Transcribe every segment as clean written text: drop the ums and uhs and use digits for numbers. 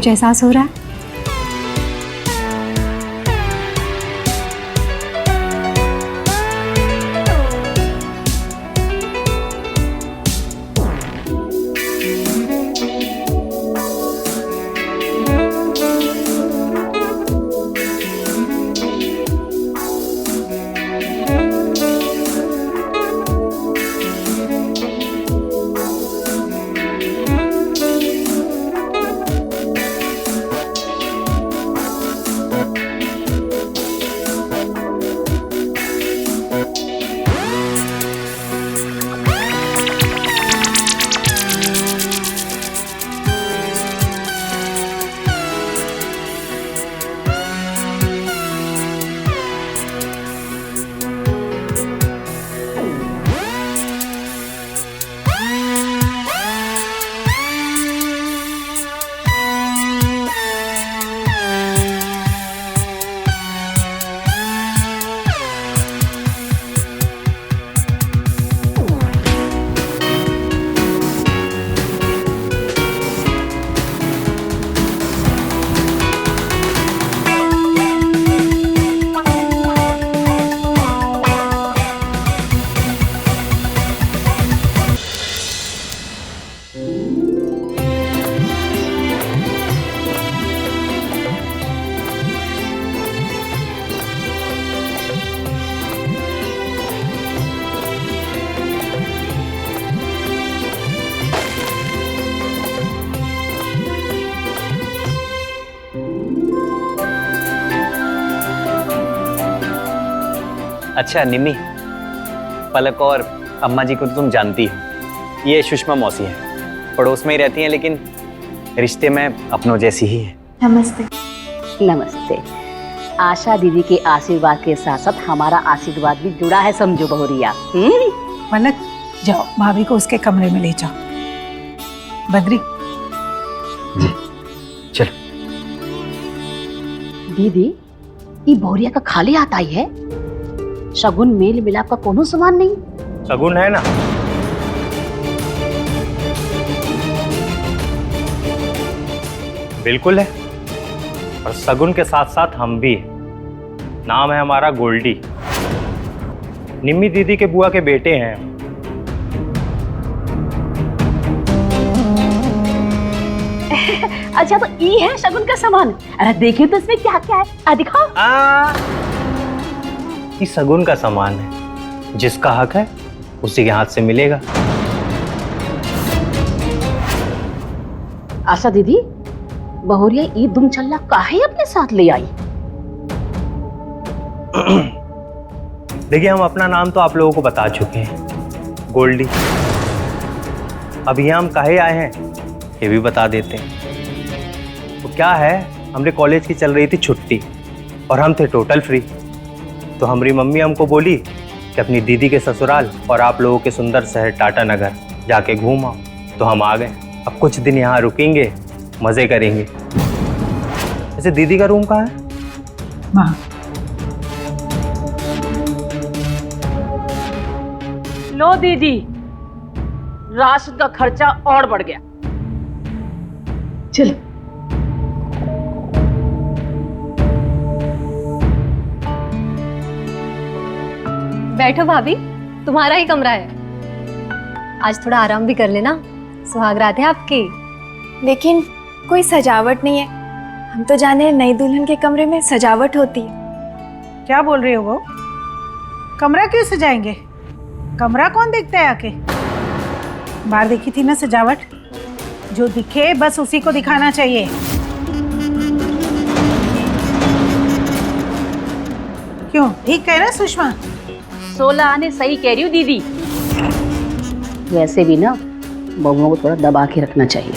कुछ एहसास हो रहा है? अच्छा निम्मी, पलक और अम्मा जी को तो तुम जानती हो। ये सुषमा मौसी है, पड़ोस में ही रहती हैं, लेकिन रिश्ते में अपनों जैसी ही है। नमस्ते। नमस्ते। आशा दीदी के आशीर्वाद के साथ साथ हमारा आशीर्वाद भी जुड़ा है, समझो बहुरिया। पलक, जाओ भाभी को उसके कमरे में ले जाओ। बद्री जी चलो। दीदी, ये बहुरिया का खाली हाथ आई है? शगुन मेल मिलाप का कोनो सामान नहीं? शगुन है ना। बिल्कुल है, और शगुन के साथ साथ हम भी हैं। नाम है हमारा गोल्डी। निम्मी दीदी के बुआ के बेटे हैं। अच्छा, तो ये है शगुन का सामान। अरे देखिए तो इसमें क्या क्या है, दिखाओ। ये शगुन का सामान है, जिसका हक है उसी के हाथ से मिलेगा। आशा दीदी, बहुरिया ई दुम चल्ला काहे अपने साथ ले आई? देखिए, हम अपना नाम तो आप लोगों को बता चुके हैं, गोल्डी। अब यहाँ हम काहे आए हैं ये भी बता देते हैं। तो क्या है, हमरे कॉलेज की चल रही थी छुट्टी और हम थे टोटल फ्री। तो हमारी मम्मी हमको बोली कि अपनी दीदी के ससुराल और आप लोगों के सुंदर शहर टाटा नगर जाके घूम आओ। तो हम आ गए। अब कुछ दिन यहाँ रुकेंगे, मजे करेंगे। वैसे दीदी का रूम कहाँ है? वहाँ। लो दीदी, राशन का खर्चा और बढ़ गया। चलो। बैठो भाभी, तुम्हारा ही कमरा है। आज थोड़ा आराम भी कर लेना, सुहाग रात है आपकी। लेकिन कोई सजावट नहीं है। हम तो जाने नई दुल्हन के कमरे में सजावट होती है। क्या बोल रहे हो वो? कमरा क्यों सजाएंगे? कमरा कौन देखता है आके? बाहर देखी थी ना सजावट, जो दिखे बस उसी को दिखाना चाहिए। क्यों, ठीक कह रहा सुषमा? 16 आने सही कह रही हूँ दीदी। वैसे भी ना बहुओं को थोड़ा दबा के रखना चाहिए।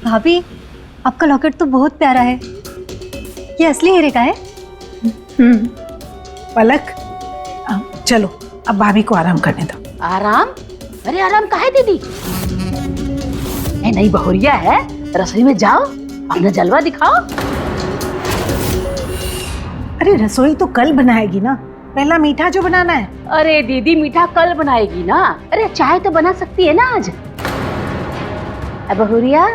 भाभी, आपका लॉकेट तो बहुत प्यारा है। ये असली हीरे का है? पलक, चलो अब भाभी को आराम करने दो। आराम? अरे आराम काहे दीदी? नई बहुरिया है, रसोई में जाओ, अपना जलवा दिखाओ। अरे रसोई तो कल बनाएगी ना, पहला मीठा जो बनाना है। अरे दीदी मीठा कल बनाएगी ना। अरे चाय तो बना सकती है ना आज। अब बहुरिया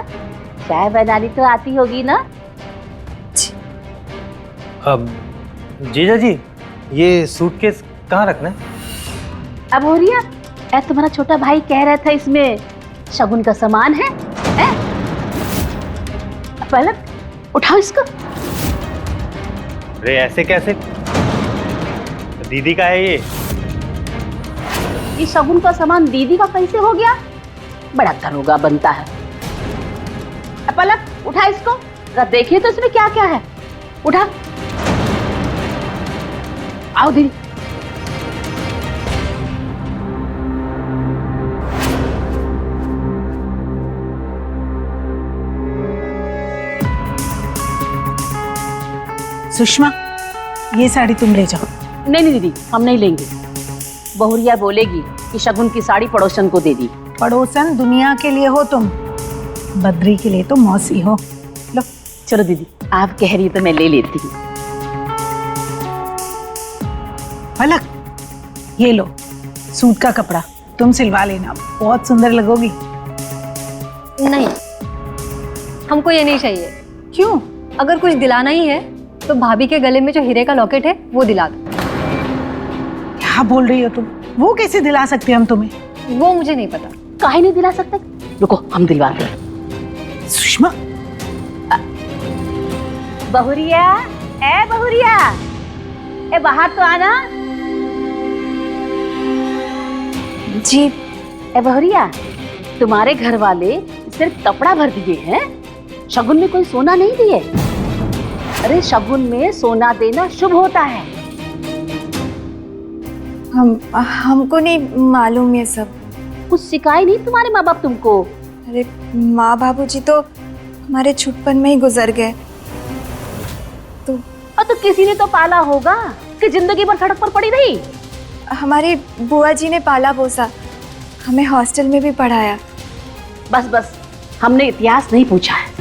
चाय बनानी तो आती होगी ना। अब जीजा जी ये सूटकेस कहाँ रखना है? अब बहुरिया तुम्हारा छोटा भाई कह रहा था इसमें शगुन का सामान है? पलक उठाओ इसको। अरे ऐसे कैसे? दीदी का है ये शगुन का सामान दीदी का कैसे हो गया? बड़ा दरोगा बनता है। पलक उठा इसको, जरा देखिए तो इसमें क्या क्या है। उठा। आओ दीदी। सुषमा ये साड़ी तुम ले जाओ। नहीं नहीं दीदी हम नहीं लेंगे। बहुरिया बोलेगी कि शगुन की साड़ी पड़ोसन को दे दी। पड़ोसन दुनिया के लिए हो तुम, बद्री के लिए तो मौसी हो। लो। चलो दीदी आप कह रही तो मैं ले लेती हूँ। पलक ये लो सूट का कपड़ा, तुम सिलवा लेना, बहुत सुंदर लगोगी। नहीं, हमको ये नहीं चाहिए। क्यों? अगर कुछ दिलाना ही है तो भाभी के गले में जो हीरे का लॉकेट है वो दिला दो। क्या बोल रही हो तुम? वो कैसे दिला सकते हम तुम्हें? वो मुझे नहीं पता। काहे नहीं दिला सकते? रुको हम दिलवाते हैं। सुषमा बहुरिया बहुरिया बाहर तो आना। जी बहुरिया तुम्हारे घर वाले सिर्फ कपड़ा भर दिए हैं, शगुन में कोई सोना नहीं दिए। अरे शगुन में सोना देना शुभ होता है। हमको नहीं मालूम ये सब। कुछ सिखाए नहीं तुम्हारे माँ बाप तुमको? अरे माँ बाबूजी तो हमारे छुटपन में ही गुजर गए। तो किसी ने तो पाला होगा कि जिंदगी भर सड़क पर पड़ी रही। हमारी बुआ जी ने पाला पोसा, हमें हॉस्टल में भी पढ़ाया। बस बस हमने इतिहास नहीं पूछा है।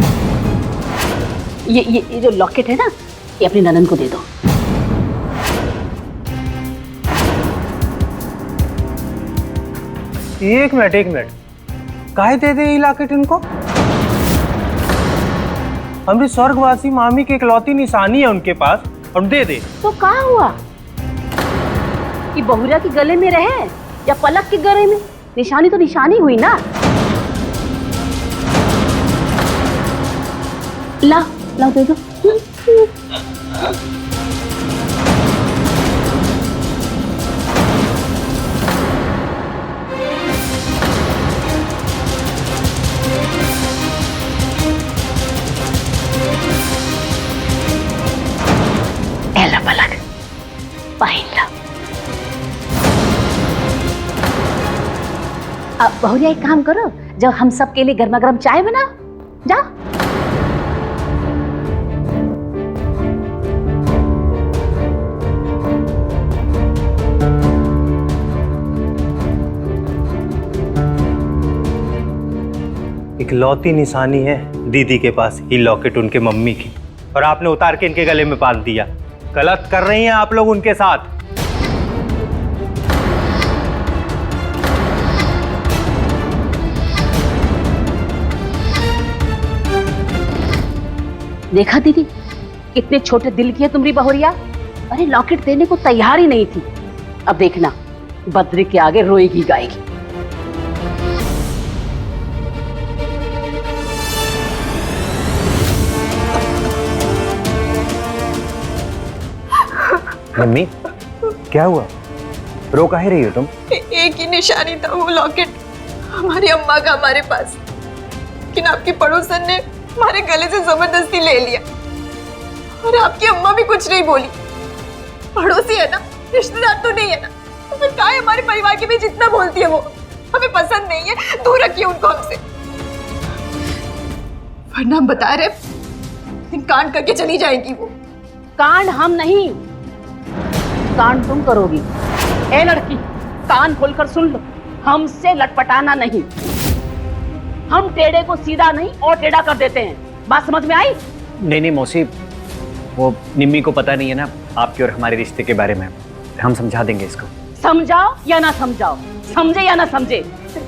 ये जो लॉकेट है ना, ये अपनी ननन को दे दो। एक मिनट काहे दे दे ये लॉकेट इनको? हमारी स्वर्गवासी मामी की इकलौती निशानी है उनके पास, और दे दे। तो कहाँ हुआ कि बहुरिया के गले में रहे या पलक के गले में? निशानी तो निशानी हुई ना। ला दे दो। एला पलक पहन लो। अब बहुरिया एक काम करो, जब हम सब के लिए गर्मा गर्म चाय बनाओ। जाओ। इकलौती निशानी है दीदी के पास ये लॉकेट उनके मम्मी की, और आपने उतार के इनके गले में बांध दिया। गलत कर रही हैं आप लोग उनके साथ। देखा दीदी कितने छोटे दिल की है तुम्हारी बहुरिया। अरे लॉकेट देने को तैयार ही नहीं थी। अब देखना बद्री के आगे रोएगी गाएगी। मम्मी क्या हुआ? रो काहे रही हो तुम? एक ही निशानी था वो लॉकेट, हमारी अम्मा का हमारे पास, लेकिन आपकी पड़ोसन ने हमारे गले से जबरदस्ती ले लिया। और आपकी अम्मा भी कुछ नहीं बोली। पड़ोसी है ना, रिश्तेदार तो नहीं है ना, तो फिर क्या है हमारे परिवार के बीच इतना बोलती है वो? हमें पसंद नहीं है, दूर रखिए उनको हमसे। वरना हम बता रहे कांड करके चली जाएंगी वो। कांड हम नहीं, कांड तुम करोगी। ए लड़की कान खोलकर सुन लो, हमसे लटपटाना नहीं। हम टेढ़े को सीधा नहीं और टेढ़ा कर देते हैं। बात समझ में आई? नहीं मौसी, वो निम्मी को पता नहीं है ना आपके और हमारे रिश्ते के बारे में। हम समझा देंगे इसको। समझाओ या ना समझाओ, समझे या ना समझे,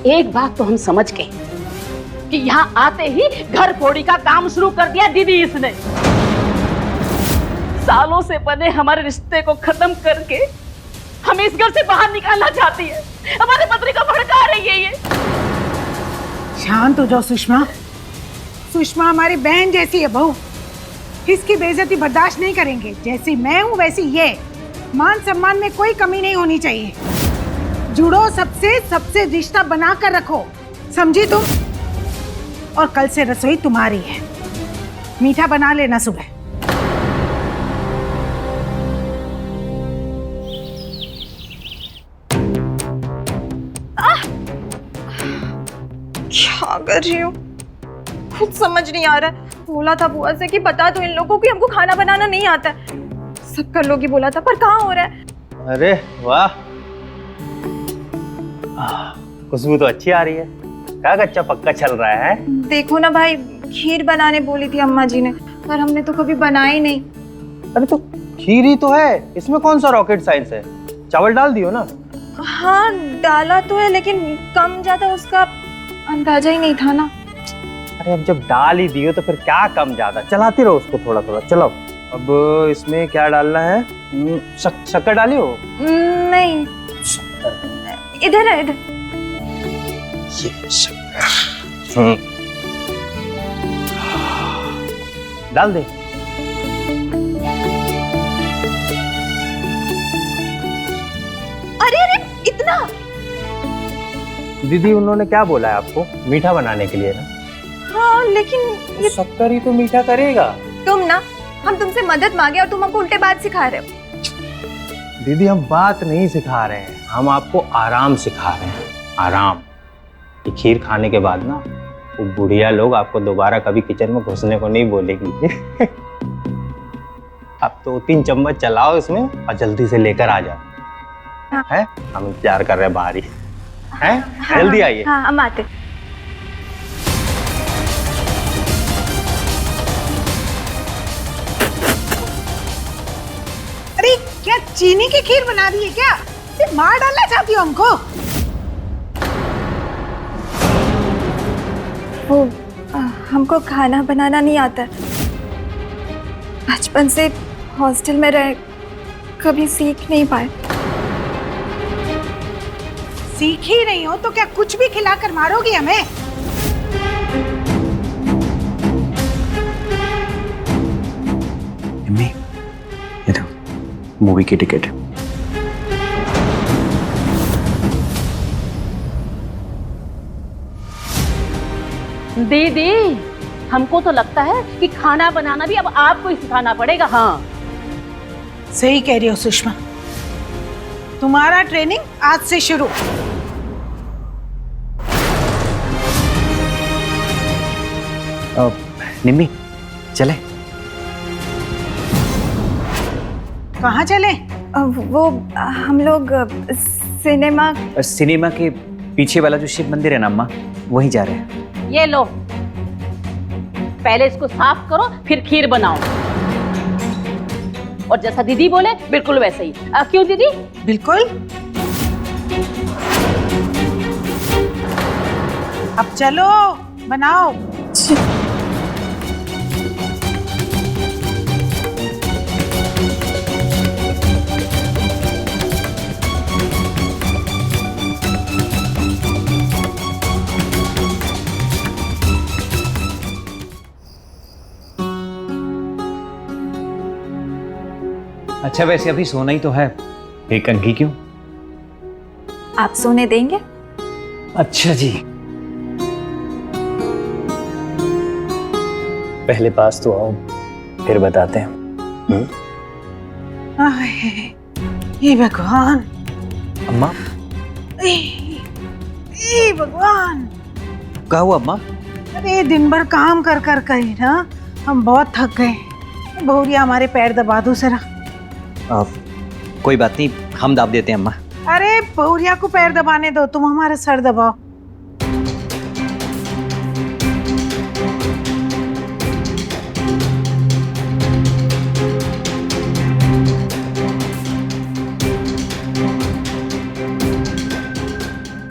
एक बात तो हम समझ गए कि यहाँ आते ही घर फोड़ी का काम शुरू कर दिया दीदी इसने। सालों से बने हमारे रिश्ते को खत्म करके हमें इस घर से बाहर निकालना चाहती है, हमारे पत्नी को भड़का रही है ये। शांत हो जाओ सुषमा। सुषमा हमारी बहन जैसी है बहू, इसकी बेइज्जती बर्दाश्त नहीं करेंगे। जैसी मैं हूँ वैसी ये, मान सम्मान में कोई कमी नहीं होनी चाहिए। जुड़ो सबसे, सबसे रिश्ता बना कर रखो, समझी तुम? और कल से रसोई तुम्हारी है, मीठा बना लेना सुबह। क्या कर रही हूँ कुछ समझ नहीं आ रहा है। बोला था बुआ से कि बता दो इन लोगों को हमको खाना बनाना नहीं आता है। सब कर लोगी बोला था, पर कहाँ हो रहा है। अरे वाह, खुशबू तो अच्छी आ रही है। क्या कच्चा पक्का चल रहा है? देखो ना भाई, खीर बनाने बोली थी अम्मा जी ने, पर हमने तो कभी बनाई नहीं। अरे तो खीर ही तो है, इसमें कौन सा रॉकेट साइंस है? चावल डाल दियो ना। हाँ डाला तो है, लेकिन कम ज्यादा उसका अंदाजा ही नहीं था ना। अरे अब जब डाल ही दियो तो फिर क्या कम ज्यादा, चलाती रहो उसको थोड़ा थोड़ा। चलाओ। अब इसमें क्या डालना है? शक्कर डालियो? नहीं, इधर है, इधर। ये शक्कर डाल दे। अरे अरे इतना। दीदी उन्होंने क्या बोला है आपको? मीठा बनाने के लिए ना? हाँ लेकिन ये शक्कर ही तो मीठा करेगा। तुम ना, हम तुमसे मदद मांगे और तुम हमको उल्टे बात सिखा रहे हो। दीदी हम बात नहीं सिखा रहे हैं, हम आपको आराम सिखा रहे हैं। आराम। ये खीर खाने के बाद ना वो बुढ़िया लोग आपको दोबारा कभी किचन में घुसने को नहीं बोलेगी। अब तो 3 चम्मच चलाओ इसमें और जल्दी से लेकर आ जाओ। हाँ। है? हम इंतजार कर रहे हैं बाहर ही। हैं? हाँ, जल्दी आइए। हाँ हम आते। अरे क्या चीनी की खीर बना दी है क्या? ये मार डालना चाहती हो हमको? वो हमको खाना बनाना नहीं आता। बचपन से हॉस्टल में रहे, कभी सीख नहीं पाए। सीख ही नहीं हो तो क्या कुछ भी खिलाकर मारोगी हमें? मम्मी, ये देखो मूवी की टिकट। दीदी हमको तो लगता है कि खाना बनाना भी अब आपको ही सिखाना पड़ेगा। हाँ सही कह रही हो सुषमा, तुम्हारा ट्रेनिंग आज से शुरू। निम्मी चले? कहाँ चले? वो हम लोग सिनेमा। सिनेमा के पीछे वाला जो शिव मंदिर है ना अम्मा, वहीं जा रहे हैं। ये लो, पहले इसको साफ करो फिर खीर बनाओ। और जैसा दीदी बोले बिल्कुल वैसे ही। क्यों दीदी? बिल्कुल। अब चलो बनाओ। अच्छा वैसे अभी सोना ही तो है, एक कंघी क्यों? आप सोने देंगे? अच्छा जी, पहले पास तो आओ फिर बताते हैं। ये भगवान, अम्मा ये भगवान। क्या हुआ अम्मा? अरे दिन भर काम कर कर कहीं ना हम बहुत थक गए। बहुरिया हमारे पैर दबा दो जरा। कोई बात नहीं, हम दाब देते हैं अम्मा। अरे बहुरिया को पैर दबाने दो, तुम हमारा सर दबाओ।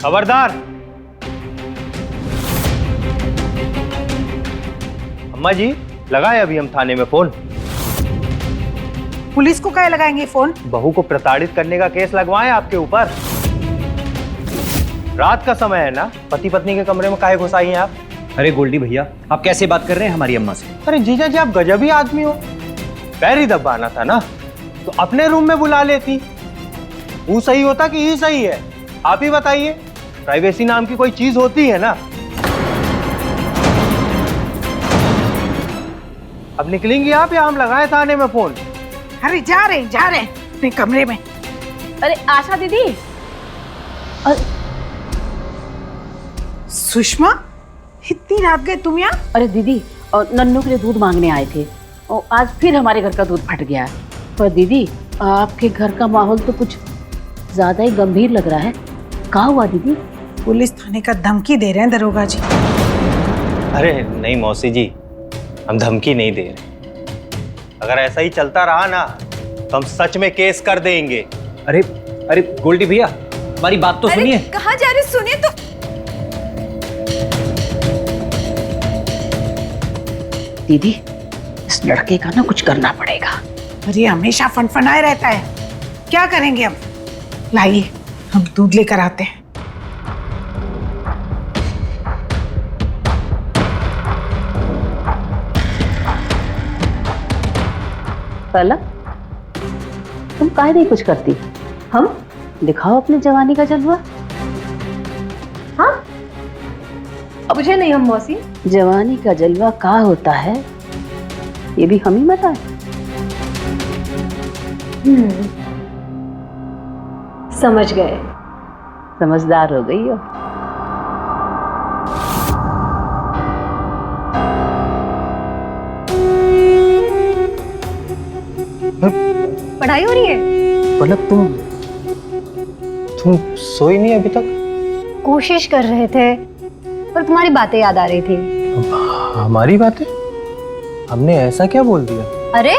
खबरदार। अम्मा जी, लगाए अभी हम थाने में फोन। पुलिस को क्या लगाएंगे फोन? बहू को प्रताड़ित करने का केस लगवाएं आपके ऊपर। रात का समय है ना, पति पत्नी के कमरे में काहे घुसाई हैं आप? अरे गोल्डी भैया, आप कैसे बात कर रहे हैं हमारी अम्मा से? अरे जीजा जी, आप गजब ही आदमी हो। पैर ही दबाना था ना तो अपने रूम में बुला लेती। वो सही होता कि ये सही है? आप ही बताइए। प्राइवेसी नाम की कोई चीज होती है ना? अब निकलेंगी आप या हम लगाए थाने में फोन? अरे जा रहे अपने कमरे में। अरे आशा दीदी, सुषमा, इतनी रात गए तुम यहाँ? अरे दीदी, और नन्नू के लिए दूध मांगने आए थे और आज फिर हमारे घर का दूध फट गया है। पर दीदी, आपके घर का माहौल तो कुछ ज्यादा ही गंभीर लग रहा है। क्या हुआ दीदी? पुलिस थाने का धमकी दे रहे हैं दरोगा जी। अरे नहीं मौसी जी, हम धमकी नहीं दे रहे। अगर ऐसा ही चलता रहा ना तो हम सच में केस कर देंगे। अरे अरे गोल्डी भैया, हमारी बात तो सुनिए। कहाँ जा रहे, सुनिए तो। दीदी, इस लड़के का ना कुछ करना पड़ेगा। अरे हमेशा फनफनाए रहता है, क्या करेंगे अब? लाइए, हम दूध लेकर आते हैं। पलक, तुम काहे नहीं कुछ करती? हम दिखाओ अपने जवानी का जलवा। हाँ, मुझे नहीं हम मौसी। जवानी का जलवा क्या होता है ये भी हम ही बताएं। समझ गए। समझदार हो गई हो। पढ़ाई हो रही है? पलक, तुम सोई नहीं अभी तक? कोशिश कर रहे थे पर तुम्हारी बातें याद आ रही थी। हमारी बातें? हमने ऐसा क्या बोल दिया? अरे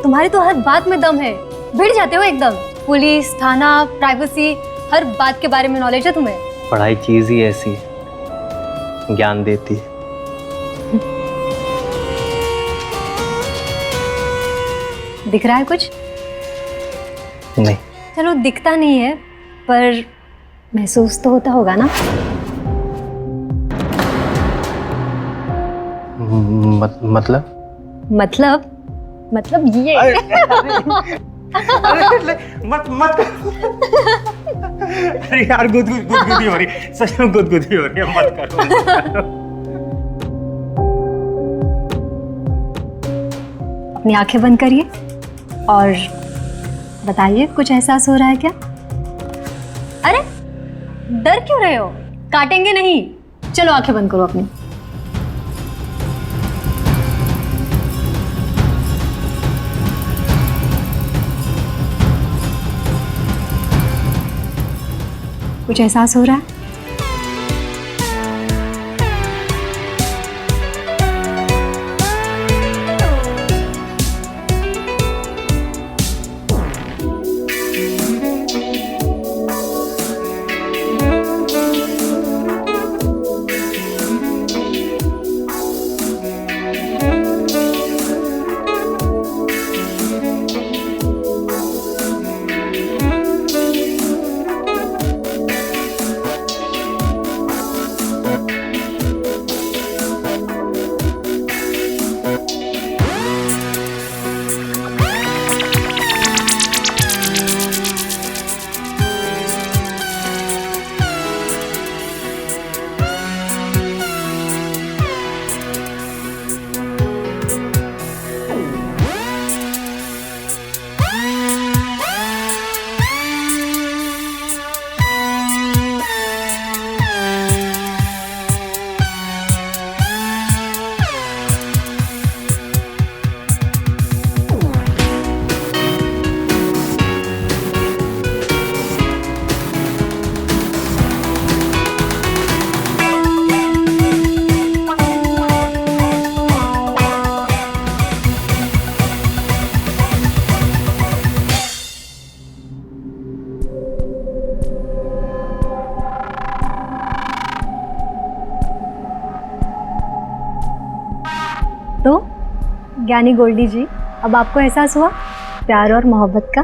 तुम्हारी तो हर बात में दम है, भिड़ जाते हो एकदम। पुलिस, थाना, प्राइवेसी, हर बात के बारे में नॉलेज है तुम्हें। पढ़ाई चीज ही ऐसी है, ज्ञान देती है। दिख रहा है कुछ? नहीं। चलो दिखता नहीं है पर महसूस तो होता होगा ना। मतलब ये। अरे मत अरे यार, गुदगुदी हो रही, सच में गुदगुदी हो रही है, मत करो। अपनी आंखें बंद करिए और बताइए, कुछ एहसास हो रहा है क्या? अरे डर क्यों रहे हो? काटेंगे नहीं। चलो आंखें बंद करो अपनी। कुछ एहसास हो रहा है? ज्ञानी गोल्डी जी, अब आपको एहसास हुआ प्यार और मोहब्बत का?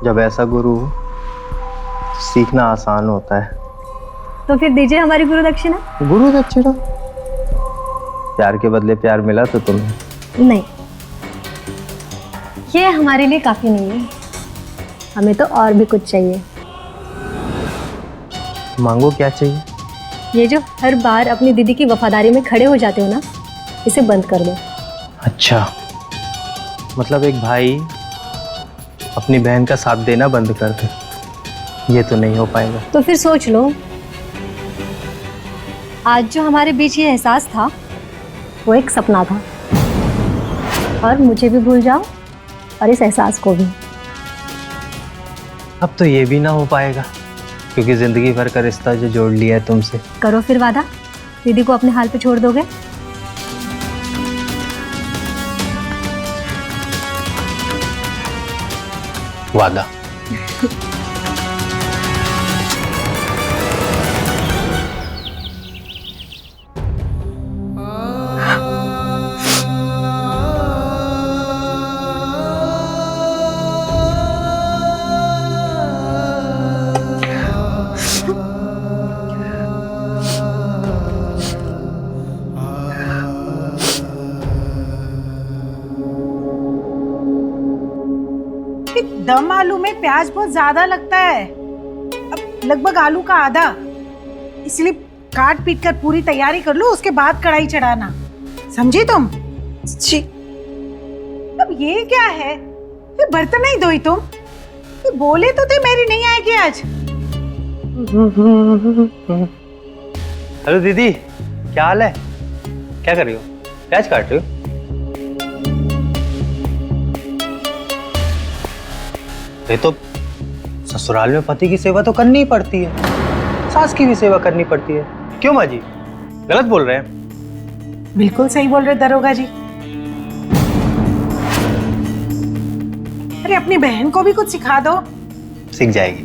जब ऐसा गुरु हो तो सीखना आसान होता है। तो फिर दीजिए हमारी गुरु दक्षिणा। गुरु दक्षिणा? प्यार के बदले प्यार मिला तो तुम्हें? नहीं, ये हमारे लिए काफी नहीं है, हमें तो और भी कुछ चाहिए। मांगो, क्या चाहिए? ये जो हर बार अपनी दीदी की वफादारी में खड़े हो जाते हो ना, इसे बंद कर दो। अच्छा, मतलब एक भाई अपनी बहन का साथ देना बंद कर दे, ये तो नहीं हो पाएगा। तो फिर सोच लो, आज जो हमारे बीच ये एहसास था वो एक सपना था, और मुझे भी भूल जाओ और इस एहसास को भी। अब तो ये भी ना हो पाएगा, क्योंकि जिंदगी भर का रिश्ता जो जोड़ लिया है तुमसे। करो फिर वादा, दीदी को अपने हाल पे छोड़ दोगे? वादा। दम आलू में प्याज बहुत ज्यादा लगता है, अब लगभग आलू का आधा, इसलिए काट पीट कर पूरी तैयारी कर लो, उसके बाद कढ़ाई चढ़ाना, समझी तुम? जी। अब ये क्या है, ये बर्तन नहीं धोई तुम? ये बोले तो थे मेरी नहीं आएगी आज। हेलो दीदी, क्या हाल है? क्या कर रही हो? प्याज काट रही हो? ये तो ससुराल में पति की सेवा तो करनी ही पड़ती है, सास की भी सेवा करनी पड़ती है। क्यों माँ जी, गलत बोल रहे हैं? बिल्कुल सही बोल रहे दरोगा जी। अरे अपनी बहन को भी कुछ सिखा दो। सीख जाएगी।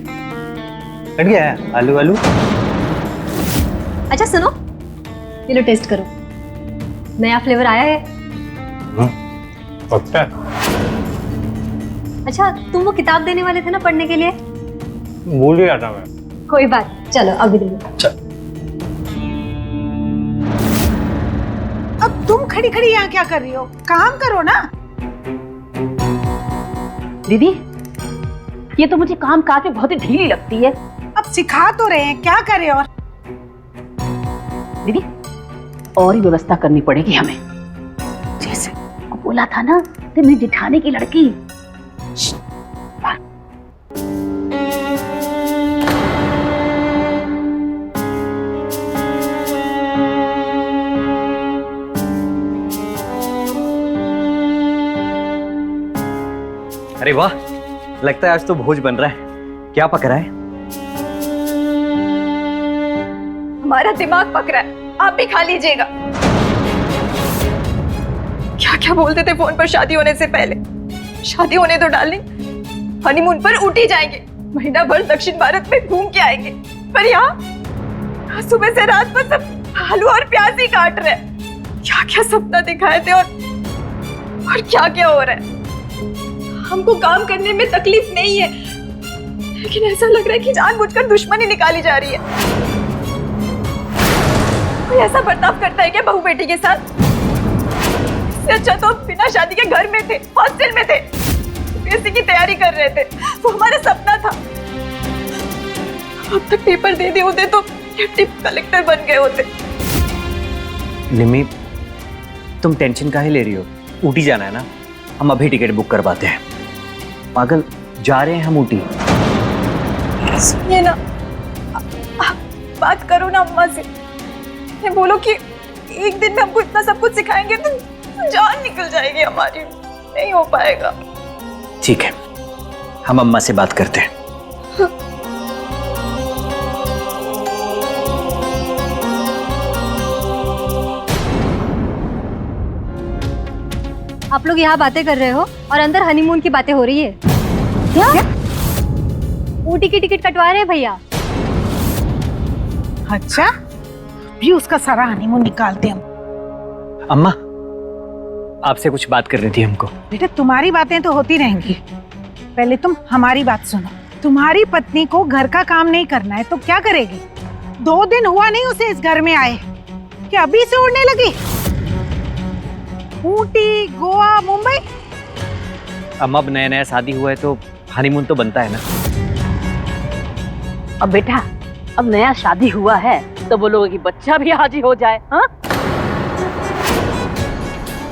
कट गया है आलू आलू? अच्छा सुनो, ये लो टेस्ट करो, नया फ्लेवर आया है। पक्का? अच्छा, तुम वो किताब देने वाले थे ना पढ़ने के लिए? भूल गया था मैं। कोई बात, चलो अभी दे दो। चल। अब तुम खड़ी खड़ी यहाँ क्या कर रही हो? काम करो ना। दीदी, ये तो मुझे काम काज में बहुत ही ढीली लगती है। अब सिखा तो रहे हैं, क्या करें और? दीदी, और ही व्यवस्था करनी पड़ेगी हमें। जैसे बोला था ना, तो मेरी जिठानी की लड़की। अरे वाह, लगता है आज तो भोज बन रहा है। क्या पक रहा है? हमारा दिमाग पक रहा है, आप भी खा लीजिएगा। क्या क्या बोलते थे फोन पर शादी होने से पहले? शादी होने तो डार्लिंग, हनीमून पर ऊटी जाएंगे, महीना भर दक्षिण भारत में घूम के आएंगे। पर यहाँ सुबह से रात पर सब आलू और प्याज ही काट रहे हैं। क्या क्या सपना दिखाए थे और क्या क्या हो रहा है। हमको काम करने में तकलीफ नहीं है, लेकिन ऐसा लग रहा है कि जानबूझकर दुश्मनी निकाली जा रही है। कोई ऐसा बर्ताव करता है क्या बहू बेटी के साथ? इससे अच्छा तो बिना शादी के घर में थे, हॉस्टल में थे, यूपीएससी की तैयारी कर रहे थे। वो हमारा सपना था। अब तक पेपर दे दिए होते तो डिप्टी कलेक्टर बन गए होते। निम्मी, तुम टेंशन काहे ले रही हो? ऊटी जाना है ना, हम अभी टिकट बुक करवाते हैं। पागल, जा रहे हैं हम ऊटी। सुनिए ना, आप बात करो ना अम्मा से, ये बोलो कि एक दिन में हमको इतना सब कुछ सिखाएंगे तो जान निकल जाएगी हमारी। नहीं हो पाएगा। ठीक है, हम अम्मा से बात करते हैं। आप लोग यहाँ बातें कर रहे हो और अंदर हनीमून की बातें हो रही है। क्या? ऊटी की टिकट कटवा रहे हैं भैया। अच्छा, भी उसका सारा हनीमून निकालते हम। अम्मा, आपसे कुछ बात करनी थी हमको। बेटा तुम्हारी बातें तो होती रहेंगी, पहले तुम हमारी बात सुनो। तुम्हारी पत्नी को घर का काम नहीं करना है तो क्या करेगी? 2 दिन हुआ नहीं उसे इस घर में आए कि अभी से उड़ने लगी। ऊटी, गोवा, मुंबई। अब नया नया शादी हुआ है तो हनीमून तो बनता है ना। अब बेटा अब नया शादी हुआ है तो बोलोगे कि बच्चा भी हाजिर हो जाए। हाँ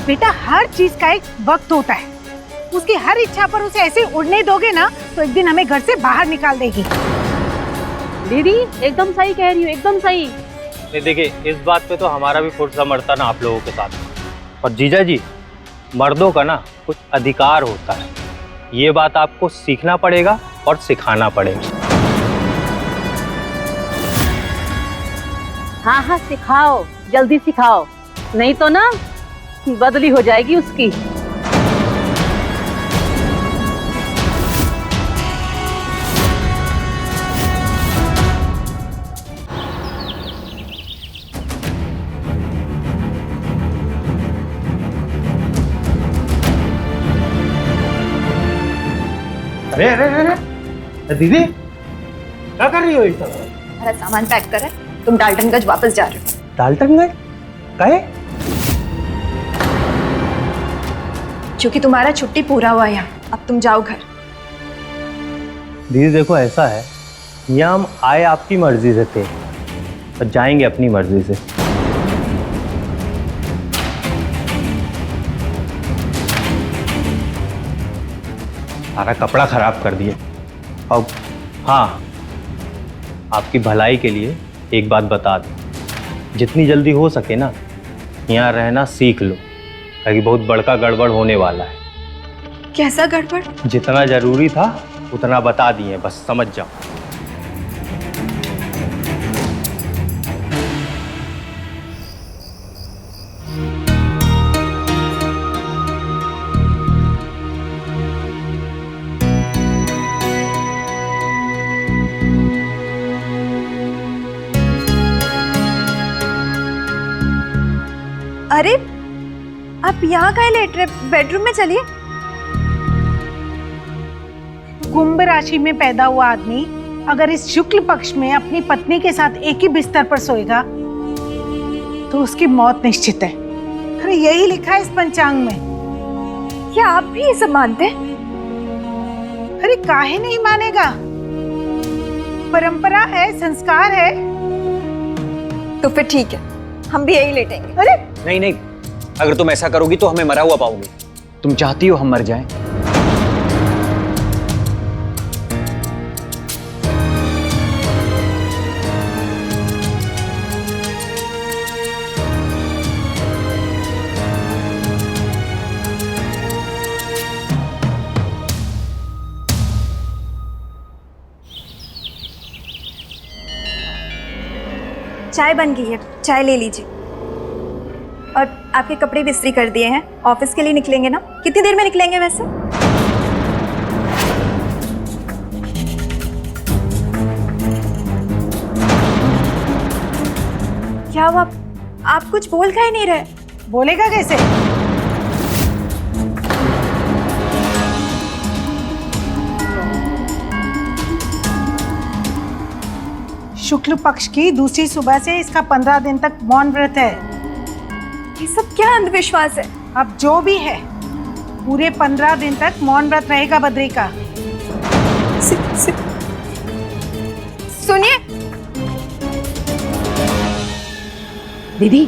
बेटा हर चीज का एक वक्त होता है। उसकी हर इच्छा पर उसे ऐसे उड़ने दोगे ना तो एक दिन हमें घर से बाहर निकाल देगी। दीदी एकदम सही कह रही हो, एकदम सही। नहीं देखिए, इस बात पे तो हमारा भी फुर्सा मरता ना आप लोगों के साथ। और जीजा जी, मर्दों का ना कुछ अधिकार होता है, ये बात आपको सीखना पड़ेगा और सिखाना पड़ेगा। हाँ हाँ सिखाओ, जल्दी सिखाओ, नहीं तो ना बदली हो जाएगी उसकी। अरे अरे अरे दीदी, क्या कर रही हो ये सब? हमारा सामान पैक करा है, तुम डाल्टनगंज वापस जा रहे हो। डाल्टनगंज काहे? क्योंकि तुम्हारा छुट्टी पूरा हुआ यहाँ, अब तुम जाओ घर। दीदी देखो, ऐसा है, यहाँ हम आए आपकी मर्जी से थे और जाएंगे अपनी मर्जी से। सारा कपड़ा खराब कर दिए। और हाँ, आपकी भलाई के लिए एक बात बता दूं, जितनी जल्दी हो सके ना यहाँ रहना सीख लो, क्योंकि बहुत बड़का गड़बड़ होने वाला है। कैसा गड़बड़? जितना जरूरी था उतना बता दिए, बस समझ जाओ। अरे आप यहाँ काहे लेट रहे? बेडरूम में चलिए। कुंभ राशि में पैदा हुआ आदमी अगर इस शुक्ल पक्ष में अपनी पत्नी के साथ एक ही बिस्तर पर सोएगा तो उसकी मौत निश्चित है। अरे यही लिखा है इस पंचांग में। क्या आप भी ये सब मानते हैं? अरे काहे नहीं मानेगा? परंपरा है, संस्कार है। तो फिर ठीक है, हम भी यही लेटेंगे। अरे नहीं नहीं, अगर तुम ऐसा करोगी तो हमें मरा हुआ पाओगे। तुम चाहती हो हम मर जाएं? चाय बन गई है, चाय ले लीजिए। और आपके कपड़े भी इस्त्री कर दिए हैं, ऑफिस के लिए निकलेंगे ना? कितनी देर में निकलेंगे वैसे? क्या हुआ, आप कुछ बोल काहे नहीं रहे? बोलेगा कैसे? शुक्ल पक्ष की दूसरी सुबह से इसका 15 दिन तक मौन व्रत है। ये सब क्या अंधविश्वास है? अब जो भी है, पूरे 15 दिन तक मौन व्रत रहेगा बद्री का। सुनिए दीदी,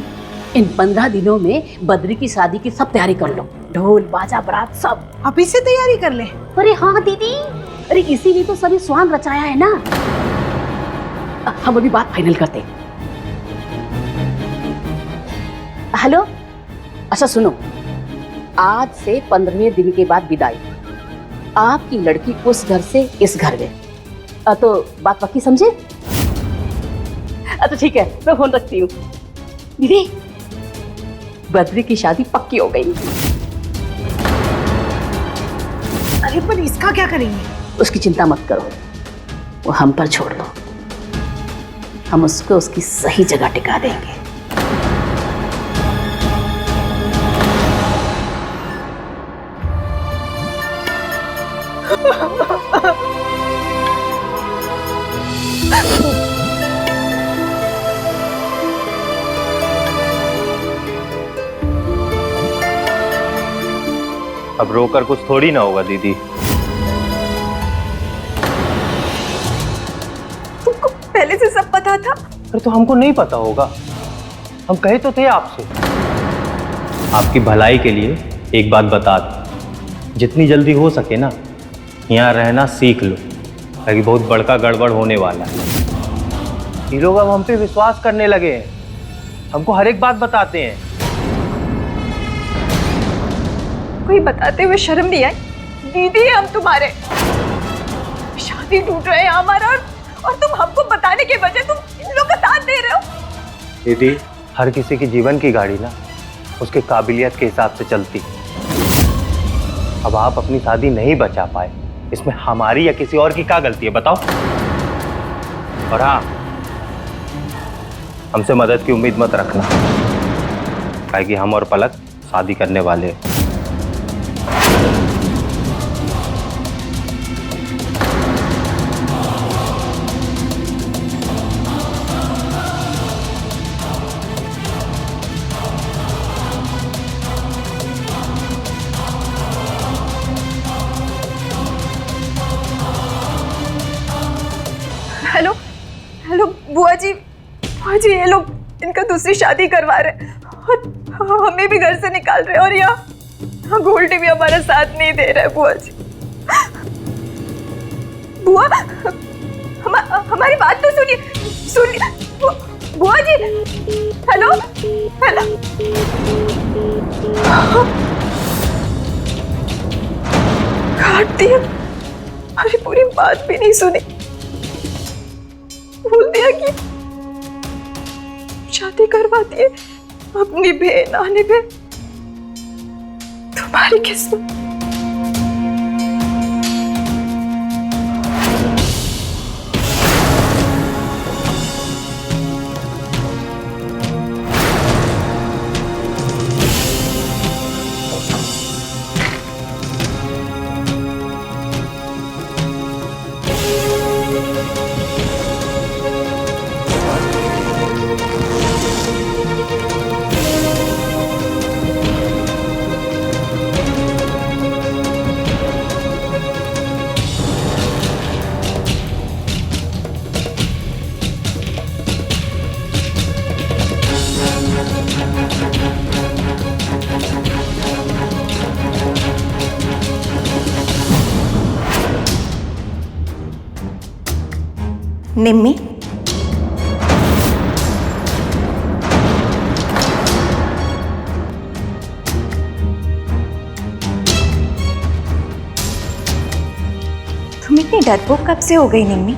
इन 15 दिनों में बद्री की शादी की सब तैयारी कर लो, ढोल बाजा बारात सब। अभी से तैयारी कर ले। अरे हाँ दीदी, अरे इसीलिए तो सभी स्वांग रचाया है ना। हम अभी बात फाइनल करते हैं। हेलो, अच्छा सुनो, आज से 15वें दिन के बाद विदाई। आपकी लड़की उस घर से इस घर में। तो बात पक्की समझे? तो ठीक है, मैं फोन रखती हूँ। दीदी, बद्री की शादी पक्की हो गई। अरे पर इसका क्या करेंगे? उसकी चिंता मत करो, वो हम पर छोड़ दो, हम उसको उसकी सही जगह टिका देंगे। अब रोकर कुछ थोड़ी ना होगा दीदी। तुमको पहले से सब पता था? अरे तो हमको नहीं पता होगा, हम कहे तो थे आपसे। आपकी भलाई के लिए एक बात बता दूं, जितनी जल्दी हो सके ना यहाँ रहना सीख लो, ताकि बहुत बड़का गड़बड़ होने वाला है। ये लोग अब हम पे विश्वास करने लगे हैं, हमको हर एक बात बताते हैं। कोई बताते हुए शर्म नहीं आई? दीदी हम तुम्हारे, शादी टूट रहे हैं हमारा, और तुम हमको बताने के बजाय तुम इन लोग का साथ दे रहे हो। दीदी हर किसी की जीवन की गाड़ी ना उसके काबिलियत के हिसाब से चलती। अब आप अपनी शादी नहीं बचा पाए, इसमें हमारी या किसी और की क्या गलती है बताओ? और हाँ, हमसे मदद की उम्मीद मत रखना, काहे कि हम और पलक शादी करने वाले हैं। हेलो हेलो बुआ जी, ये लोग इनका दूसरी शादी करवा रहे हैं और हमें भी घर से निकाल रहे हैं, और यहाँ गोल्डी भी हमारा साथ नहीं दे रहा है। बुआ जी, बुआ हमारी बात तो सुनिए बुआ जी। हेलो हेलो, काट दिया, हमारी पूरी बात भी नहीं सुनी, बोल दिया कि शादी करवाती है अपनी बहन आने पे। तुम्हारी किस्मत। निम्मी, तुम इतनी डरपोक कब से हो गई निम्मी?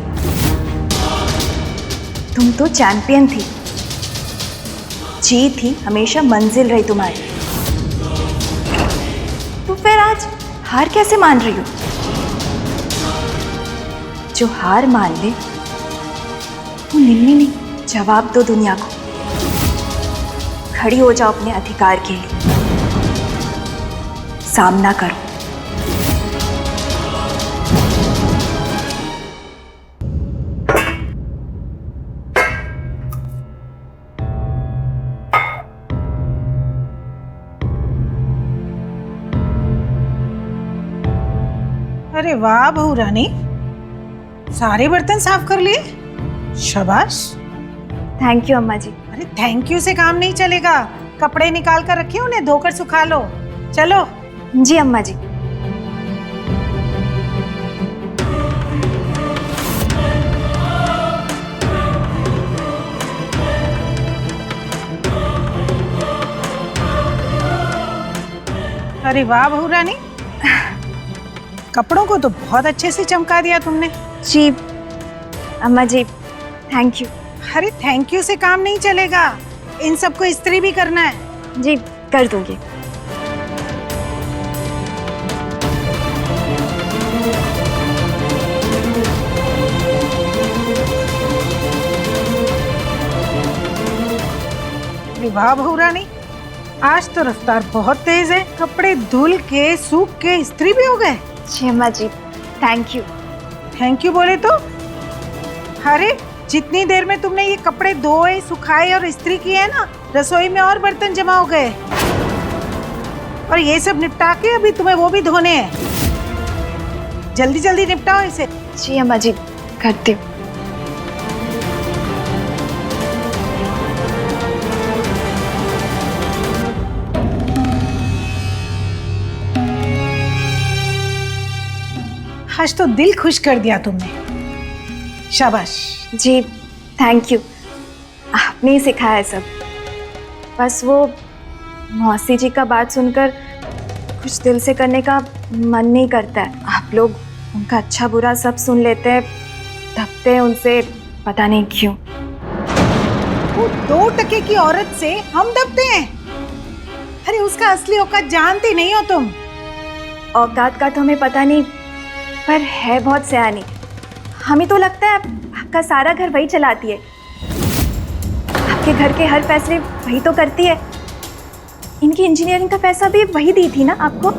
तुम तो चैंपियन थी, जीत ही हमेशा मंजिल रही तुम्हारी, तो फिर आज हार कैसे मान रही हो? जो हार मान ले वो निम्मी नहीं, जवाब दो दुनिया को, खड़ी हो जाओ अपने अधिकार के लिए, सामना करो। अरे वाह बहू रानी, सारे बर्तन साफ कर लिए, शाबाश। थैंक यू अम्मा जी। अरे थैंक यू से काम नहीं चलेगा, कपड़े निकाल कर रखिए, उन्हें धोकर सुखा लो। चलो। जी अम्मा जी। अरे वाह बहू रानी, कपड़ों को तो बहुत अच्छे से चमका दिया तुमने। जी अम्मा जी, थैंक यू। अरे थैंक यू से काम नहीं चलेगा, इन सबको इस्त्री भी करना है। जी कर दूंगी। वाह बहू रानी, आज तो रफ्तार बहुत तेज है, कपड़े धुल के सूख के इस्त्री भी हो गए। जी अम्मा जी, थैंक यू। थैंक यू बोले तो? अरे जितनी देर में तुमने ये कपड़े धोए, सुखाए और इस्त्री किए हैं ना, रसोई में और बर्तन जमा हो गए। और ये सब निपटा के अभी तुम्हें वो भी धोने हैं। जल्दी जल्दी निपटाओ इसे। जी अम्मा जी, करती हूँ। आज तो दिल खुश कर दिया तुमने, शाबाश। जी थैंक यू, आपने ही सिखाया है सब। बस वो मौसी जी का बात सुनकर कुछ दिल से करने का मन नहीं करता है। आप लोग उनका अच्छा बुरा सब सुन लेते हैं, दबते हैं उनसे, पता नहीं क्यों। वो 2 टके की औरत से हम दबते हैं? अरे उसका असली औकात जानती नहीं हो तुम। औकात का तो हमें पता नहीं, पर है बहुत सयानी। हमें तो लगता है आपका सारा घर वही चलाती है, आपके घर के हर फैसले वही तो करती है। इनकी इंजीनियरिंग का पैसा भी वही दी थी ना आपको?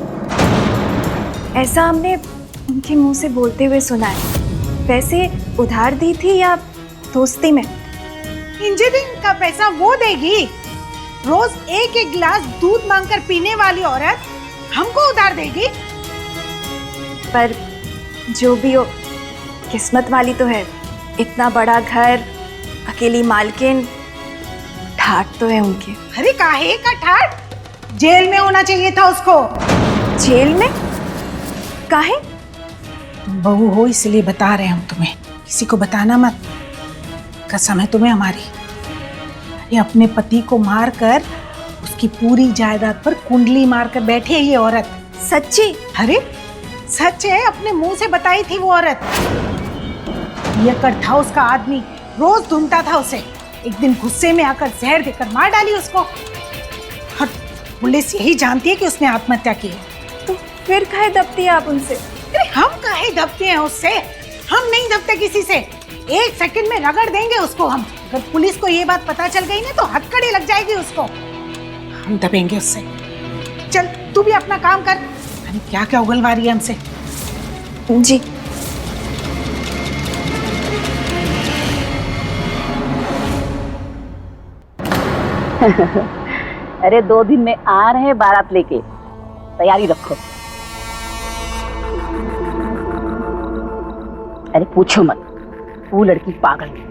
ऐसा हमने उनके मुंह से बोलते हुए सुना है। वैसे उधार दी थी या दोस्ती में? इंजीनियरिंग का पैसा वो देगी? रोज एक एक गिलास दूध मांगकर पीने वाली औरत हमको उधार देगी? पर जो भी हो, किस्मत वाली तो है। इतना बड़ा घर, अकेली मालकिन, ठाट तो है उनके। अरे काहे का ठाट? जेल में होना चाहिए था उसको। जेल में? काहे? तुम बहू हो इसलिए बता रहे हम तुम्हें, किसी को बताना मत। कसम है तुम्हें हमारी। अरे अपने पति को मारकर उसकी पूरी जायदाद पर कुंडली मारकर बैठी है ये औरत। सच्ची? अरे सच है, अपने मुंह से बताई थी वो औरत। ये कर था उसका आदमी, रोज ढूंढता था उसे। एक दिन गुस्से में आकर जहर देकर मार डाली उसको। और पुलिस यही जानती है कि उसने आत्महत्या की है। तो फिर काहे दबती है आप उनसे? अरे हम काहे दबते हैं उससे? हम नहीं दबते किसी से। 1 सेकंड में रगड़ देंगे उसको हम। अगर पुलिस को ये बात पता चल गई ना तो हथकड़ी लग जाएगी उसको। हम दबेंगे उससे। चल तू भी अपना काम कर। अरे क्या क्या उगलवा रही है हमसे। जी अरे 2 दिन में आ रहे हैं बारात लेके, तैयारी रखो। अरे पूछो मत, वो लड़की पागल है,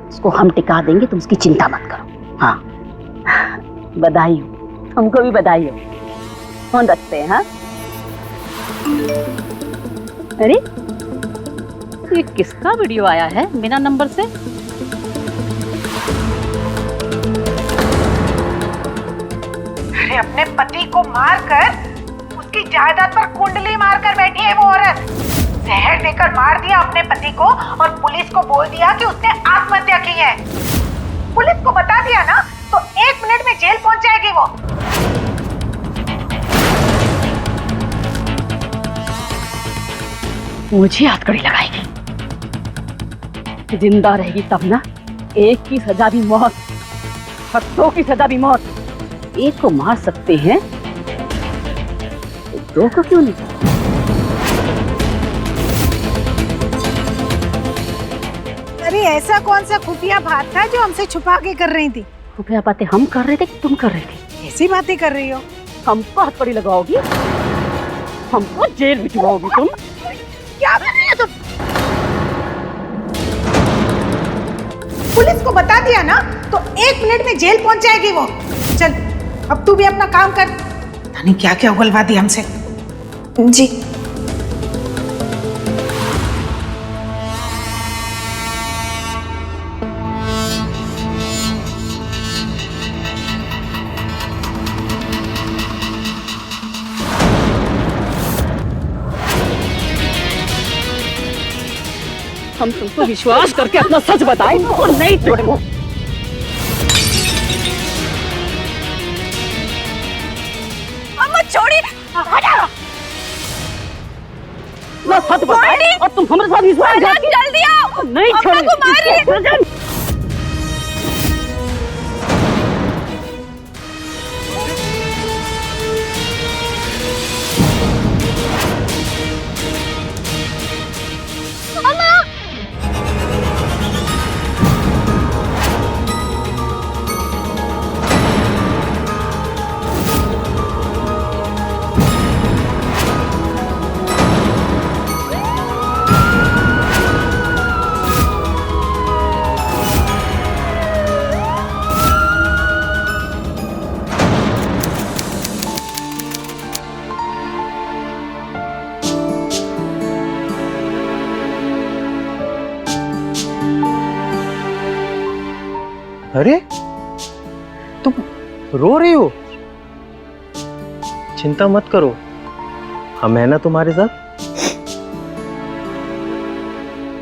उसको हम टिका देंगे, तुम उसकी चिंता मत करो। हाँ बधाई हो, तुमको भी बधाई हो। फोन रखते हैं। हाँ अरे ये किसका वीडियो आया है बिना नंबर से? अरे अपने पति को मारकर उसकी जायदाद पर कुंडली मारकर बैठी है वो औरत। जहर देकर मार दिया अपने पति को और पुलिस को बोल दिया कि उसने आत्महत्या की है। पुलिस को बता दिया ना तो 1 मिनट में जेल पहुंच जाएगी वो। मुझे हथकड़ी लगाएगी। जिंदा रहेगी तब ना। एक की सजा भी मौत, 2 की सजा भी मौत। एक को मार सकते हैं तो 2 को क्यों नहीं? अरे ऐसा कौन सा खुफिया बात था जो हमसे छुपा के कर रही थी? खुफिया बातें हम कर रहे थे कि तुम कर रही थी? ऐसी बातें कर रही हो? हमको हथकड़ी लगाओगी, हमको जेल भिजवाओगी तुम। क्या कर रही हो तुम? पुलिस को बता दिया ना तो 1 मिनट में जेल पहुंच जाएगी वो। चल अब तू भी अपना काम कर। पता नहीं क्या क्या उगलवा दी हमसे। जी हम तुमको विश्वास करके अपना सच बताएं और नहीं छोड़ेंगे। अम्मा छोड़ी, मैं सच बताएं और तुम हमारे साथ विश्वास करके जल्दी आओ, नहीं छोड़ेंगे। अरे तुम रो रही हो? चिंता मत करो, हम है ना तुम्हारे साथ।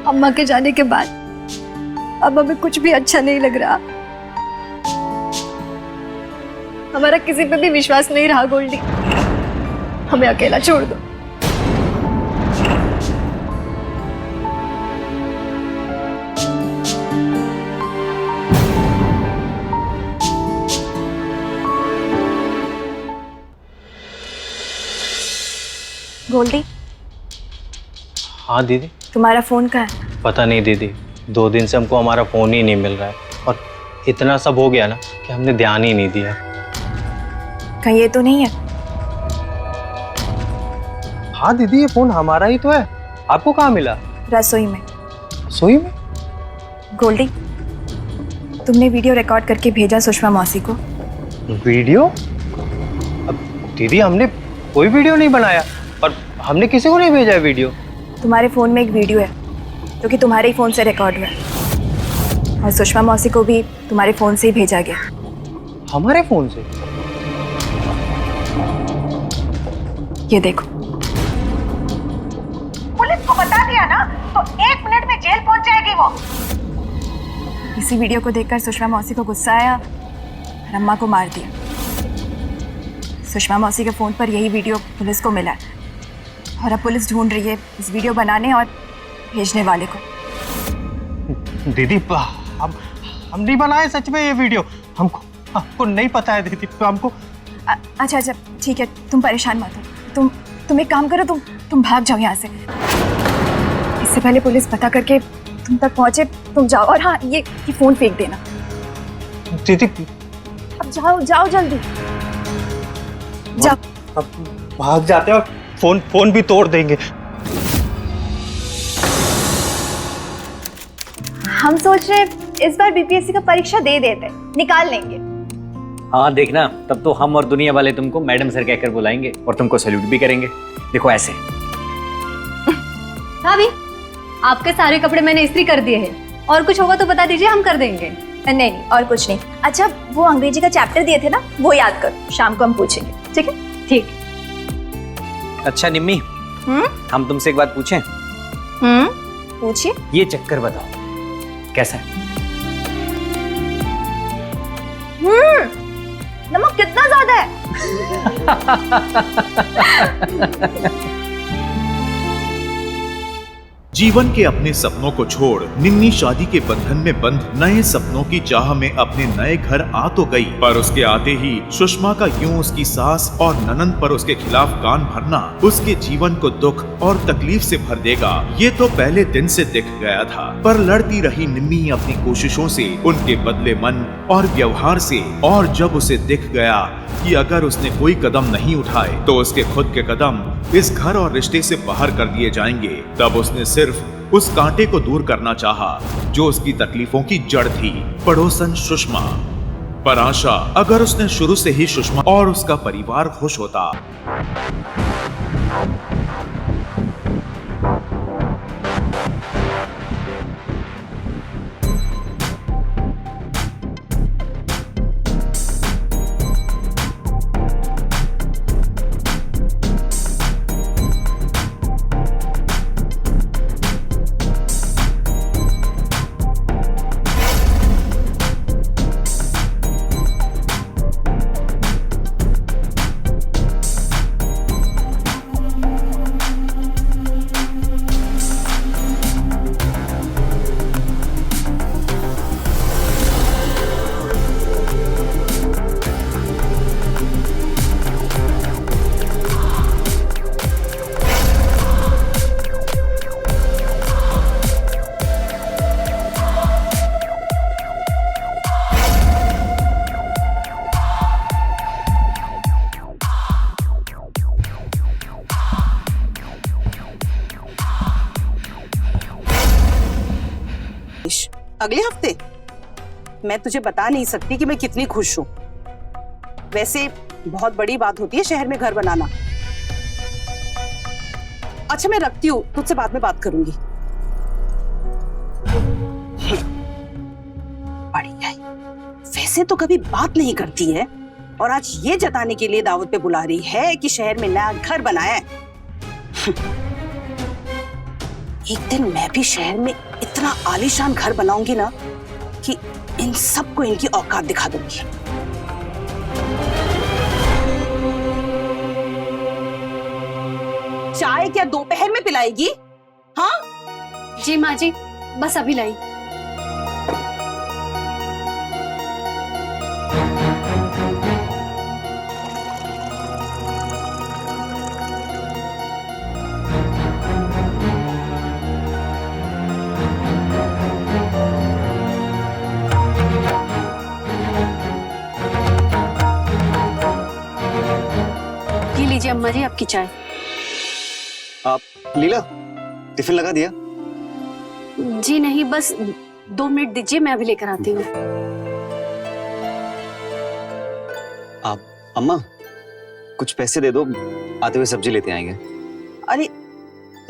अम्मा के जाने के बाद अब हमें कुछ भी अच्छा नहीं लग रहा। हमारा किसी पे भी विश्वास नहीं रहा गोल्डी। हमें अकेला छोड़ दो। गोल्डी, हाँ दीदी। तुम्हारा फोन कहाँ है? पता नहीं दीदी, 2 दिन से हमको हमारा फोन ही नहीं मिल रहा है और इतना सब हो गया ना कि हमने ध्यान ही नहीं दिया। कहीं ये तो नहीं है? हाँ दीदी, ये फोन हमारा ही तो है। आपको कहाँ मिला? रसोई में। सोई में? गोल्डी, तुमने वीडियो रिकॉर्ड करके भेजा सुषमा मौसी को? वीडियो? अब दीदी, हमने कोई वीडियो नहीं बनाया और हमने किसी को नहीं भेजा है वीडियो। तुम्हारे फ़ोन में एक वीडियो है जो कि तुम्हारे ही फ़ोन से रिकॉर्ड हुआ है और सुषमा मौसी को भी तुम्हारे फ़ोन से ही भेजा गया। हमारे फोन से? ये देखो। पुलिस को बता दिया ना तो 1 मिनट में जेल पहुंच जाएगी वो। इसी वीडियो को देखकर सुषमा मौसी को गुस्सा आया और अम्मा को मार दिया। सुषमा मौसी के फ़ोन पर यही वीडियो पुलिस को मिला और अब पुलिस ढूंढ रही है इस वीडियो बनाने और भेजने वाले को। दीदी, हम नहीं बनाए सच में ये वीडियो। हमको नहीं पता है दीदी, हमको। अच्छा अच्छा ठीक है, तुम परेशान मत हो। तुम एक काम करो, तुम भाग जाओ यहाँ से। इससे पहले पुलिस पता करके तुम तक पहुँचे तुम जाओ। और हाँ, ये फ़ोन फेंक देना। दीदी अब जाओ जल्दी जाओ। अब भाग जाते हैं और फोन भी तोड़ देंगे। हम सोच रहे इस बार बीपीएससी का परीक्षा दे देते, निकाल लेंगे। हाँ देखना, तब तो हम और दुनिया वाले तुमको मैडम सर कहकर बुलाएंगे और तुमको सैल्यूट भी करेंगे। देखो ऐसे। भाभी, आपके सारे कपड़े मैंने इस्त्री कर दिए हैं और कुछ होगा तो बता दीजिए, हम कर देंगे। नहीं और कुछ नहीं। अच्छा, वो अंग्रेजी का चैप्टर दिए थे ना, वो याद करो, शाम को हम पूछेंगे। ठीक है? ठीक। अच्छा निम्मी, हम तुमसे एक बात पूछें? पूछिए। ये चक्कर बताओ कैसा है? नमक कितना ज्यादा है? जीवन के अपने सपनों को छोड़ निन्नी शादी के बंधन में बंध नए सपनों की चाह में अपने नए घर आ तो गई, पर उसके आते ही सुषमा का यूं उसकी सास और ननंद पर उसके खिलाफ कान भरना उसके जीवन को दुख और तकलीफ से भर देगा, ये तो पहले दिन से दिख गया था। पर लड़ती रही निन्नी अपनी कोशिशों से, उनके बदले मन और व्यवहार से। और जब उसे दिख गया कि अगर उसने कोई कदम नहीं उठाए तो उसके खुद के कदम इस घर और रिश्ते से बाहर कर दिए जाएंगे, तब उसने सिर्फ उस कांटे को दूर करना चाहा जो उसकी तकलीफों की जड़ थी, पड़ोसन सुषमा। पर आशा, अगर उसने शुरू से ही सुषमा और उसका परिवार खुश होता। अगले हफ्ते मैं तुझे बता नहीं सकती कि मैं कितनी खुश हूँ। वैसे बहुत बड़ी बात होती है शहर में घर बनाना। अच्छा मैं रखती हूँ, तुझसे बाद में बात करूंगी। बढ़िया। ऐसे तो कभी बात नहीं करती है, और आज ये जताने के लिए दावत पे बुला रही है कि शहर में नया घर बनाया है। एक दिन मैं भी शहर में इतना आलीशान घर बनाऊंगी ना कि इन सबको इनकी औकात दिखा दूंगी। चाय क्या दोपहर में पिलाएगी? हाँ जी माँ जी, बस अभी लाई। ये लीजिए अम्मा जी आपकी चाय। आप लीला टिफिन लगा दिया? जी नहीं, बस 2 मिनट दीजिए, मैं अभी लेकर आती हूँ। आप अम्मा कुछ पैसे दे दो, आते हुए सब्जी लेते आएंगे। अरे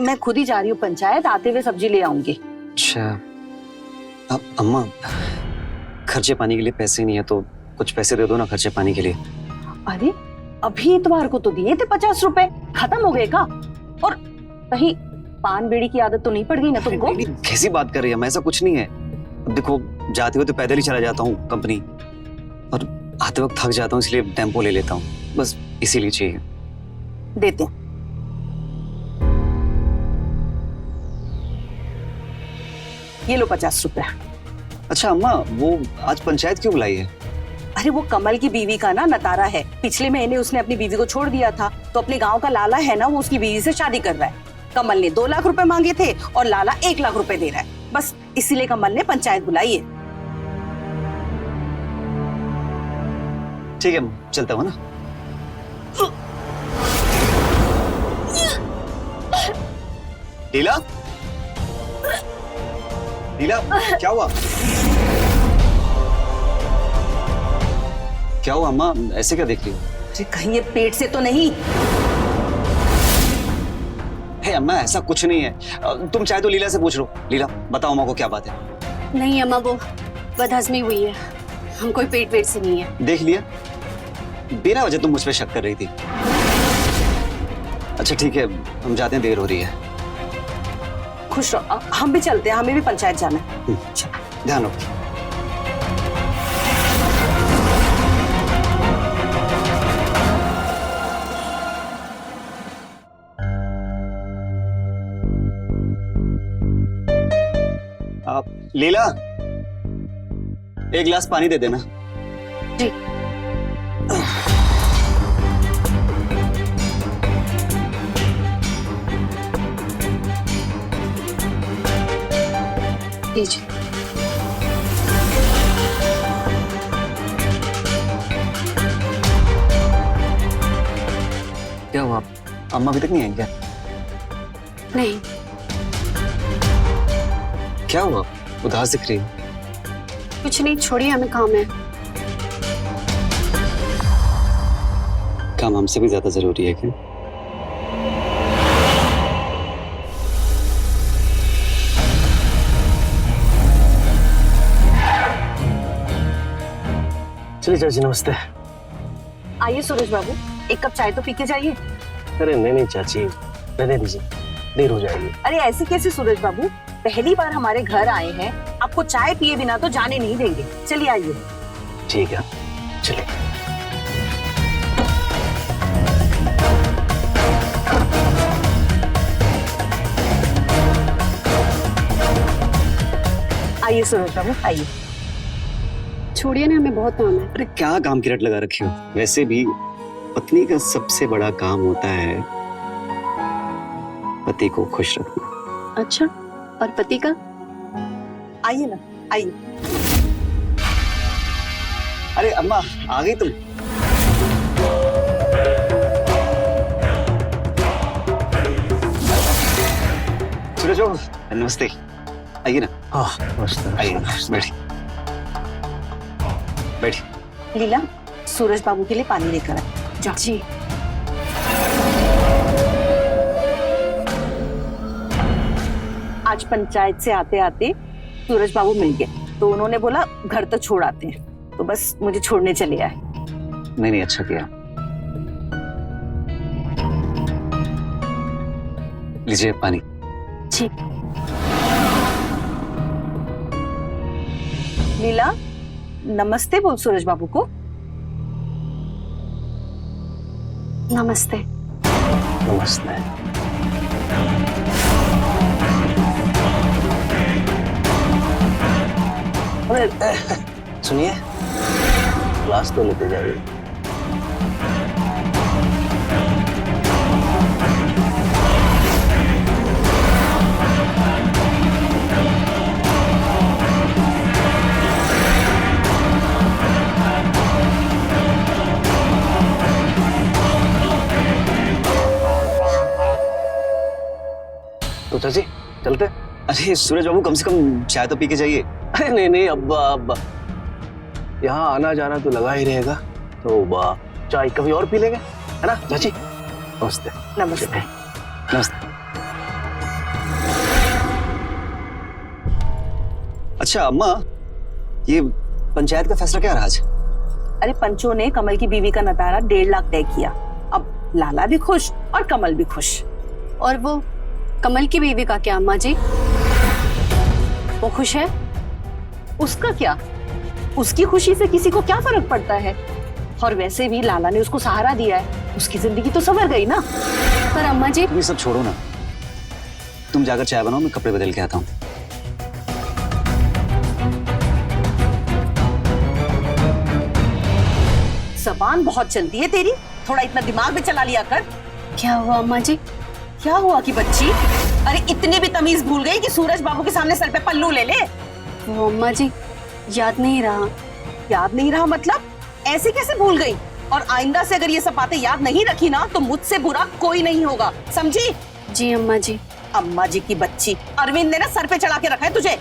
मैं खुद ही जा रही हूँ पंचायत, आते हुए सब्जी ले आऊंगी। अच्छा अब अम्मा खर्चे पानी के लिए पैसे नहीं है तो कुछ पैसे दे दो ना खर्चे पानी के लिए। अरे अभी इतवार को तो दिए थे 50 रुपए, खत्म हो गए का? और कहीं पान बीड़ी की आदत तो नहीं पड़ गई ना तुमको? कैसी बात कर रही है, मैं ऐसा कुछ नहीं है। अब देखो जाते हुए तो पैदल ही चला जाता हूँ कंपनी, और आते वक्त थक जाता हूँ इसलिए टेम्पो ले लेता हूँ, बस इसीलिए चाहिए। देते हैं। ये लो 50 रुपए। अच्छा अम्मा वो आज पंचायत क्यों बुलाई है? अरे वो कमल की बीवी का ना नतारा है। पिछले महीने उसने अपनी बीवी को छोड़ दिया था, तो अपने गांव का लाला है ना, वो उसकी बीवी से शादी कर रहा है। कमल ने 2 लाख रुपए मांगे थे और लाला 1 लाख रुपए दे रहा है। बस इसीलिए कमल ने पंचायत बुलाई है। ठीक है चलता हूँ ना। लीला लीला क्या हुआ? क्या हुआ अम्मा, ऐसे क्या देख रही हो? अरे कहीं ये पेट से तो नहीं? हे अम्मा ऐसा कुछ नहीं है, तुम चाहे तो लीला से पूछ लो। लीला बताओ अम्मा को क्या बात है? नहीं अम्मा, वो बदहजमी हुई है, हम कोई पेट वेट से नहीं है। देख लिया, बिना वजह तुम मुझ पे शक कर रही थी। अच्छा ठीक है हम जाते हैं, देर हो रही है। खुश रहो, हम भी चलते हैं, हमें भी पंचायत जाना है। ध्यान रखो। आप लीला 1 गिलास पानी दे देना। जी। लीजिए। क्या हुआ, अम्मा अभी तक नहीं आई क्या? नहीं। क्या हुआ, उदास दिख रही है? कुछ नहीं, छोड़िए, हमें काम है। काम हमसे भी ज्यादा जरूरी है क्या? चलिए चाची नमस्ते। आइए सूरज बाबू, 1 कप चाय तो पी के जाइए। अरे नहीं चाची, रहने दीजिए, देर हो जाएगी। अरे ऐसे कैसे सूरज बाबू, पहली बार हमारे घर आए हैं, आपको चाय पिए बिना तो जाने नहीं देंगे। चलिए आइए। ठीक है चलिए। आइए सूरज बाबू आइए। छोड़िए ना, हमें बहुत काम है। अरे क्या काम की रट लगा रखी हो? वैसे भी पत्नी का सबसे बड़ा काम होता है पति को खुश रखना। अच्छा, और पति का? आइए ना, आइए। अरे अम्मा आ गई तुम? सूरज बाबू नमस्ते, आइए ना। हाँ नमस्ते। आइए बैठिए बैठिए। लीला सूरज बाबू के लिए पानी लेकर आए। जाओ। जी। आज पंचायत से आते आते सूरज बाबू मिल गए, तो उन्होंने बोला घर तक छोड़ आते हैं, तो बस मुझे छोड़ने चले आए। नहीं नहीं, अच्छा किया। लीजिए पानी। ठीक। लीला, नमस्ते बोल सूरज बाबू को। नमस्ते। नमस्ते। अरे सुनिए, क्लास तो लेते जाइए। तो चाची चलते। अरे सूरज बाबू, कम से कम चाय तो पी के जाइए। अरे नहीं नहीं अब्बा, अब्बा यहाँ आना जाना तो लगा ही रहेगा, तो चाय कभी और पी लेंगे, है ना चाची? नमस्ते। नमस्ते। नमस्ते। अच्छा अम्मा, ये पंचायत का फैसला क्या रहा आज? अरे पंचों ने कमल की बीवी का नतारा 1.5 लाख तय किया। अब लाला भी खुश और कमल भी खुश। और वो कमल की बीवी का क्या अम्मा जी? वो खुश है? उसका क्या? उसकी खुशी से किसी को क्या फर्क पड़ता है? और वैसे भी लाला ने उसको सहारा दिया है, उसकी जिंदगी तो संवर गई ना। पर अम्मा जी, तुम ये सब छोड़ो ना, तुम जाकर चाय बनाओ, मैं कपड़े बदल के आता हूँ। जबान बहुत चलती है तेरी, थोड़ा इतना दिमाग में चला लिया कर। क्या हुआ अम्मा जी? क्या हुआ कि बच्ची? अरे इतनी भी तमीज भूल गई कि सूरज बाबू के सामने सर पे पल्लू ले ले। वो अम्मा जी, याद नहीं रहा। याद नहीं रहा मतलब? ऐसे कैसे भूल गई? और आइंदा से अगर ये सब बातें याद नहीं रखी ना, तो मुझसे बुरा कोई नहीं होगा, समझी? जी अम्मा जी। अम्मा जी की बच्ची, अरविंद ने ना सर पे चढ़ा के रखा है तुझे।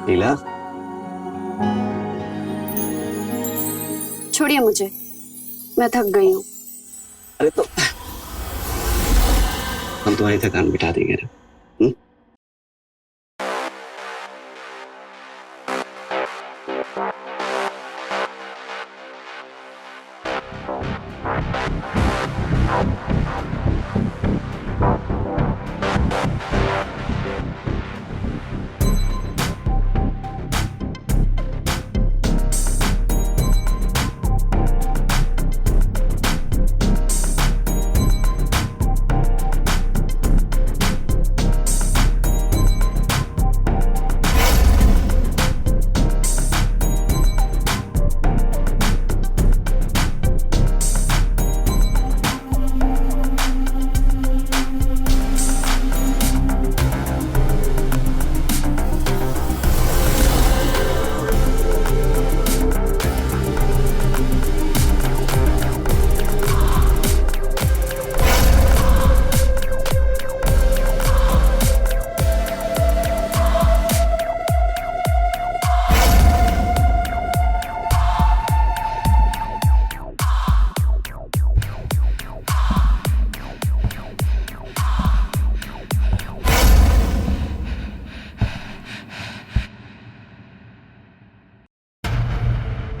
लीला, छोड़िए मुझे, मैं थक गई हूँ। अरे तो हम तुम्हारी थकान मिटा देंगे ना।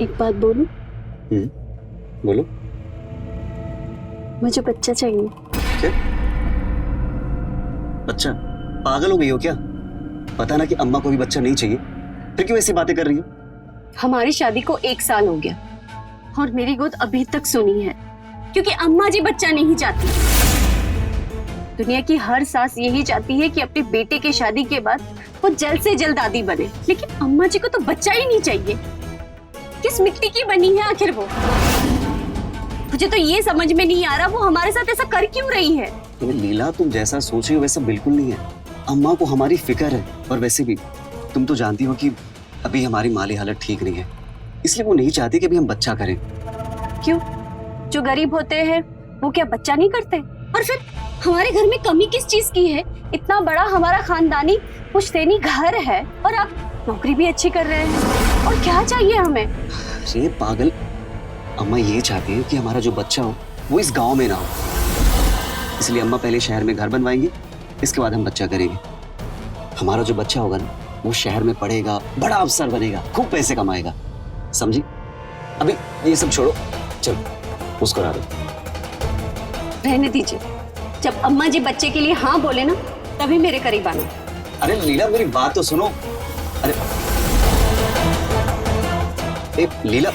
एक बात बोलूं? बोलो। मुझे बच्चा चाहिए। क्या? बच्चा? पागल हो गई हो क्या? पता ना कि अम्मा को भी बच्चा नहीं चाहिए, फिर क्यों ऐसी बातें कर रही हो? हमारी शादी को 1 साल हो गया और मेरी गोद अभी तक सुनी है, क्योंकि अम्मा जी बच्चा नहीं चाहती। दुनिया की हर सास यही चाहती है कि अपने बेटे की शादी के बाद वो जल्द से जल्द दादी बने, लेकिन अम्मा जी को तो बच्चा ही नहीं चाहिए। किस मिट्टी की बनी है आखिर वो? मुझे तो ये समझ में नहीं आ रहा वो हमारे साथ ऐसा कर क्यों रही है। लीला, तुम जैसा सोच रही हो वैसा बिल्कुल नहीं है। अम्मा को हमारी फिक्र है, और वैसे भी तुम तो जानती हो कि अभी हमारी माली हालत ठीक नहीं है, इसलिए वो नहीं चाहती कि अभी हम बच्चा करें। क्यों? जो गरीब होते हैं वो क्या बच्चा नहीं करते? और फिर हमारे घर में कमी किस चीज की है? इतना बड़ा हमारा खानदानी पुश्तैनी घर है और आप नौकरी भी अच्छी कर रहे हैं, और क्या चाहिए हमें? अरे पागल, अम्मा ये चाहती है कि हमारा जो बच्चा हो वो इस गांव में ना हो, इसलिए अम्मा पहले शहर में घर बनवाएंगी, इसके बाद हम बच्चा करेंगे। हमारा जो बच्चा होगा ना वो शहर में पढ़ेगा, बड़ा अफसर बनेगा, खूब पैसे कमाएगा, समझी? अभी ये सब छोड़ो, चलो मुस्कुरा दो। रहने दीजिए, जब अम्मा जी बच्चे के लिए हाँ बोले ना तभी मेरे करीब आना। अरे लीला मेरी बात तो सुनो। अरे ए, लीला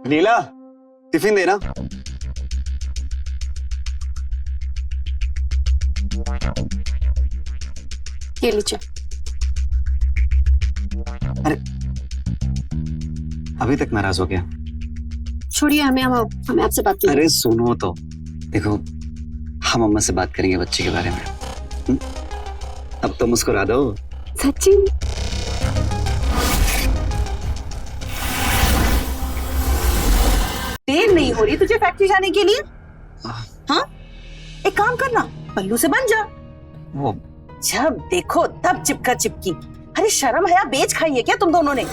लीला टिफिन देना। ये लीजिए। अरे अभी तक नाराज हो गया? छोड़िए, हमें आपसे बात करनी है। अरे सुनो तो, देखो हम अम्मा से बात करेंगे बच्चे के बारे में। अब तो मुस्कुरा दो। सच्ची? देर नहीं हो रही तुझे फैक्ट्री जाने के लिए? हाँ, एक काम करना, पल्लू से बन जा। वो जब देखो तब चिपका चिपकी। अरे शर्म हया बेच खाई है क्या तुम दोनों ने?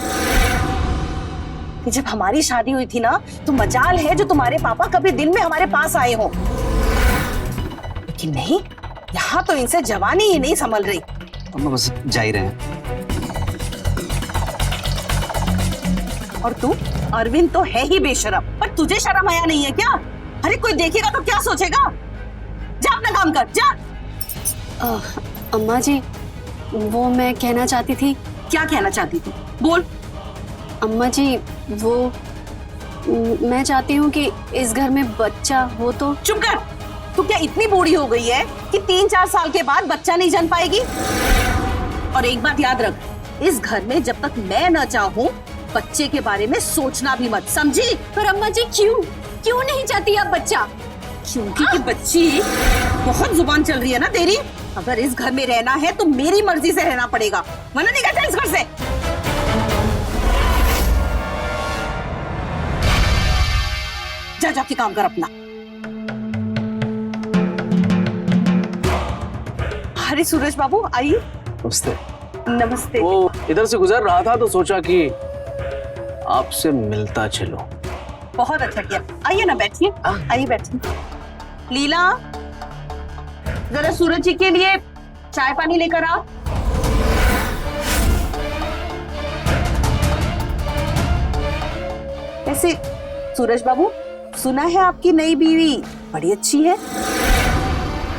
कि जब हमारी शादी हुई थी ना तो मजाल है जो तुम्हारे पापा कभी दिन में हमारे पास आए हो, लेकिन नहीं, यहाँ तो इनसे जवानी ही नहीं संभल रही। अम्मा बस जा ही रहे हैं। और तू अरविंद तो है ही बेशरम, पर तुझे शर्म आया नहीं है क्या? अरे कोई देखेगा तो क्या सोचेगा? जा अपना काम कर, जा। अम्मा जी, वो मैं कहना चाहती थी। क्या कहना चाहती थी? बोल। अम्मा जी, वो मैं चाहती हूँ कि इस घर में बच्चा हो तो। चुप कर। तू क्या इतनी बूढ़ी हो गई है कि 3-4 साल के बाद बच्चा नहीं जन पाएगी? और एक बात याद रख, इस घर में जब तक मैं न चाहूँ बच्चे के बारे में सोचना भी मत, समझी? पर अम्मा जी क्यों नहीं चाहती आप बच्चा? क्योंकि कि बच्ची बहुत जुबान चल रही है ना तेरी। अगर इस घर में रहना है तो मेरी मर्जी से रहना पड़ेगा, वरना निकल जा इस घर से। जा जाके काम कर अपना। अरे सूरज बाबू आइए। नमस्ते। नमस्ते। वो इधर से गुजर रहा था तो सोचा कि आपसे मिलता चलो। बहुत अच्छा किया, आइए ना बैठिए। आइए बैठिए। लीला, जरा सूरज जी के लिए चाय पानी लेकर आओ। वैसे सूरज बाबू, सुना है आपकी नई बीवी बड़ी अच्छी है।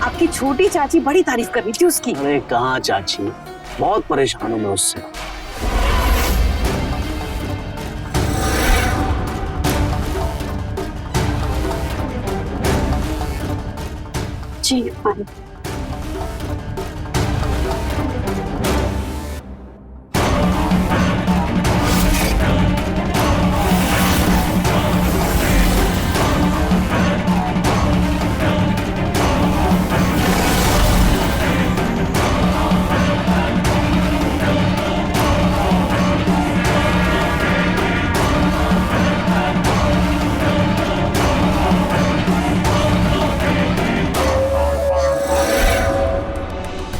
आपकी छोटी चाची बड़ी तारीफ कर रही थी उसकी। अरे कहाँ चाची, बहुत परेशान हूँ मैं उससे। जी पानी।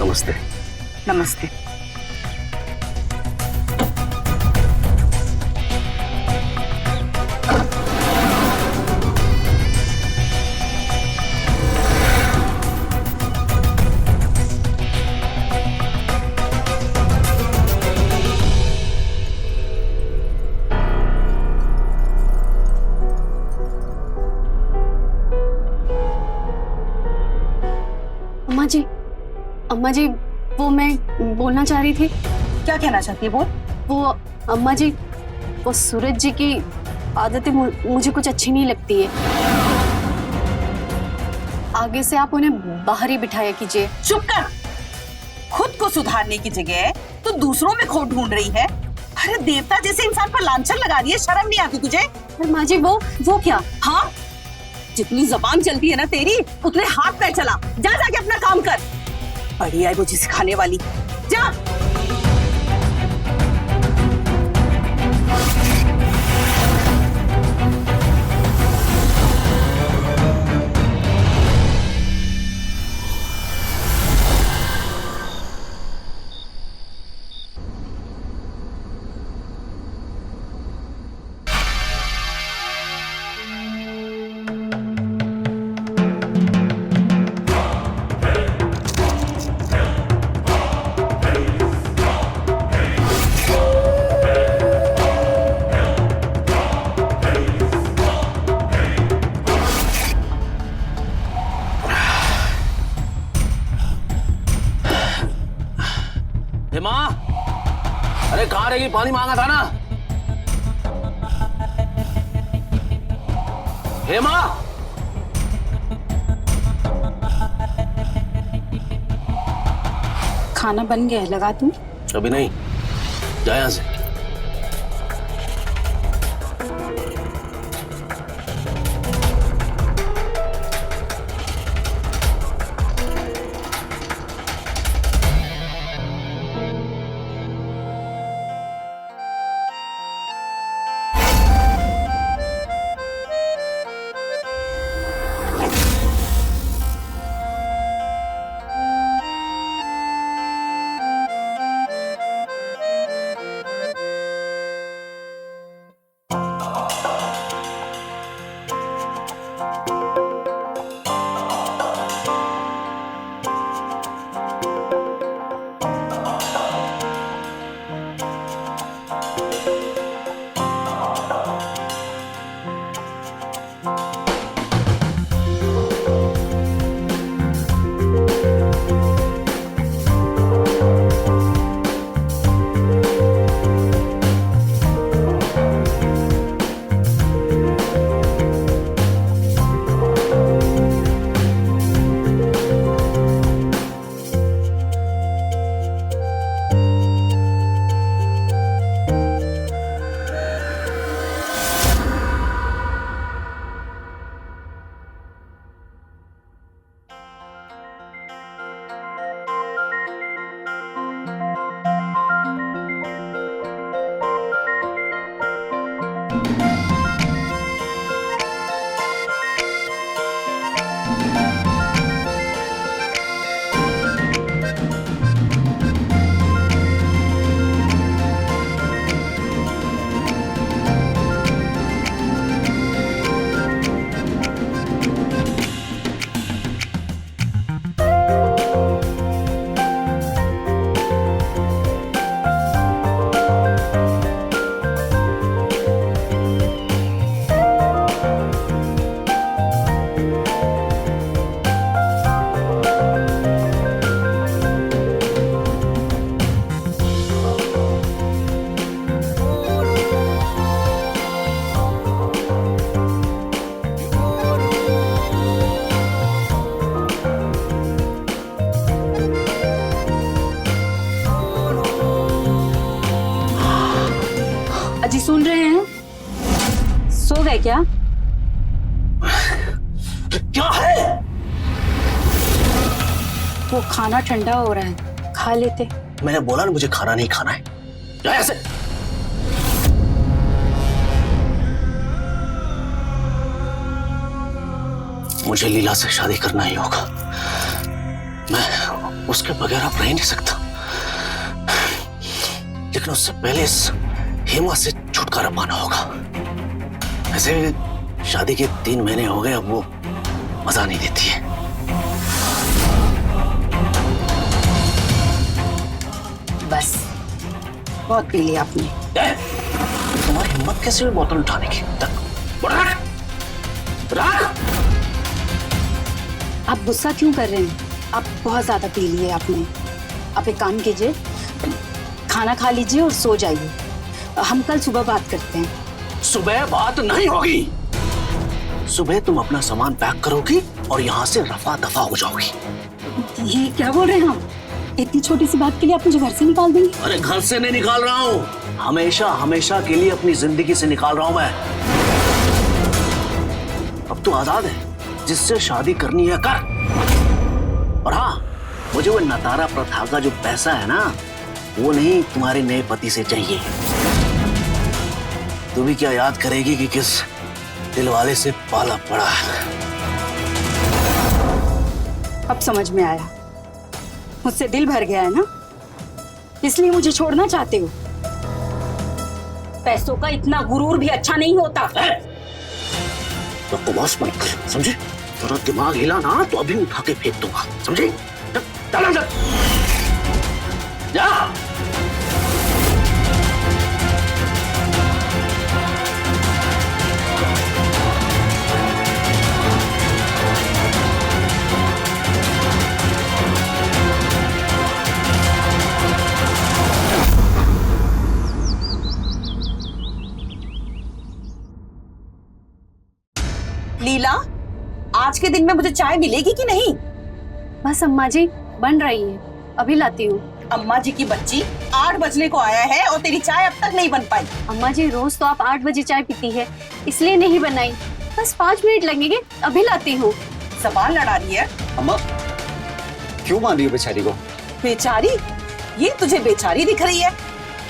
नमस्ते। नमस्ते। अम्मा जी, वो मैं बोलना चाह रही थी। क्या कहना चाहती है? बोल। वो अम्मा जी, वो सूरज जी की आदतें मुझे कुछ अच्छी नहीं लगती है। आगे से आप उन्हें बाहर ही बिठाया कीजिए। चुप कर। खुद को सुधारने की जगह तो दूसरों में खोट ढूंढ रही है। अरे देवता जैसे इंसान पर लांछन लगा रही है, शर्म नहीं आती तुझे? अरे माँ जी वो क्या? हाँ, जितनी जबान चलती है ना तेरी, उतने हाथ पैर चला। जा जाके अपना काम कर। बड़ी आई मुझे सिखाने वाली। जा। हेमा, अरे कहाँ रहेगी? पानी मांगा था ना। हेमा, खाना बन गया है, लगा दूं? अभी नहीं, जा यहाँ से। अजी सुन रहे हैं? सो गए क्या? क्या है? वो खाना ठंडा हो रहा है, खा लेते। मैंने बोला ना मुझे खाना नहीं खाना है। जा यहाँ से। मुझे लीला से शादी करना ही होगा। मैं उसके बगैर अब रह नहीं सकता, लेकिन उससे पहले इस हेमा से छुटकारा पाना होगा। ऐसे शादी के 3 महीने हो गए, अब वो मजा नहीं देती है। बस बहुत पी लिया आपने। तुम्हारी हिम्मत कैसे हुई बोतल उठाने की? रख। आप गुस्सा क्यों कर रहे हैं? आप बहुत ज्यादा पी लिए आपने। आप एक काम कीजिए, खाना खा लीजिए और सो जाइए। हम कल सुबह बात करते हैं। सुबह बात नहीं होगी। सुबह तुम अपना सामान पैक करोगी और यहाँ से रफा दफा हो जाओगी। ये क्या बोल रहे हैं हम? इतनी छोटी सी बात के लिए आप मुझे घर से निकाल देंगे? अरे घर से नहीं निकाल रहा हूँ, हमेशा हमेशा के लिए अपनी जिंदगी से निकाल रहा हूँ मैं। अब तो आजाद है, जिससे शादी करनी है कर। और हाँ, मुझे वो नतारा प्रथा का जो पैसा है ना, वो नहीं तुम्हारे नए पति से चाहिए। तू भी क्या याद करेगी कि किस दिलवाले से पाला पड़ा। अब समझ में आया, मुझसे दिल भर गया है ना, इसलिए मुझे छोड़ना चाहते हो। पैसों का इतना गुरूर भी अच्छा नहीं होता। तो बकवास मत कर, समझे? तेरा दिमाग हिला ना तो अभी उठा के फेंक दूंगा, समझे? चल अंदर जा। लीला, आज के दिन में मुझे चाय मिलेगी कि नहीं? बस अम्मा जी, बन रही है, अभी लाती हूँ। अम्मा जी की बच्ची 8 बजने को आया है और तेरी चाय अब तक नहीं बन पाई। अम्मा जी, रोज तो आप 8 बजे चाय पीती है, इसलिए नहीं बनाई। बस 5 मिनट लगेंगे, अभी लाती हूँ। सवाल लड़ा रही है। अम्मा क्यों मान रही हो बेचारी को? बेचारी? ये तुझे बेचारी दिख रही है?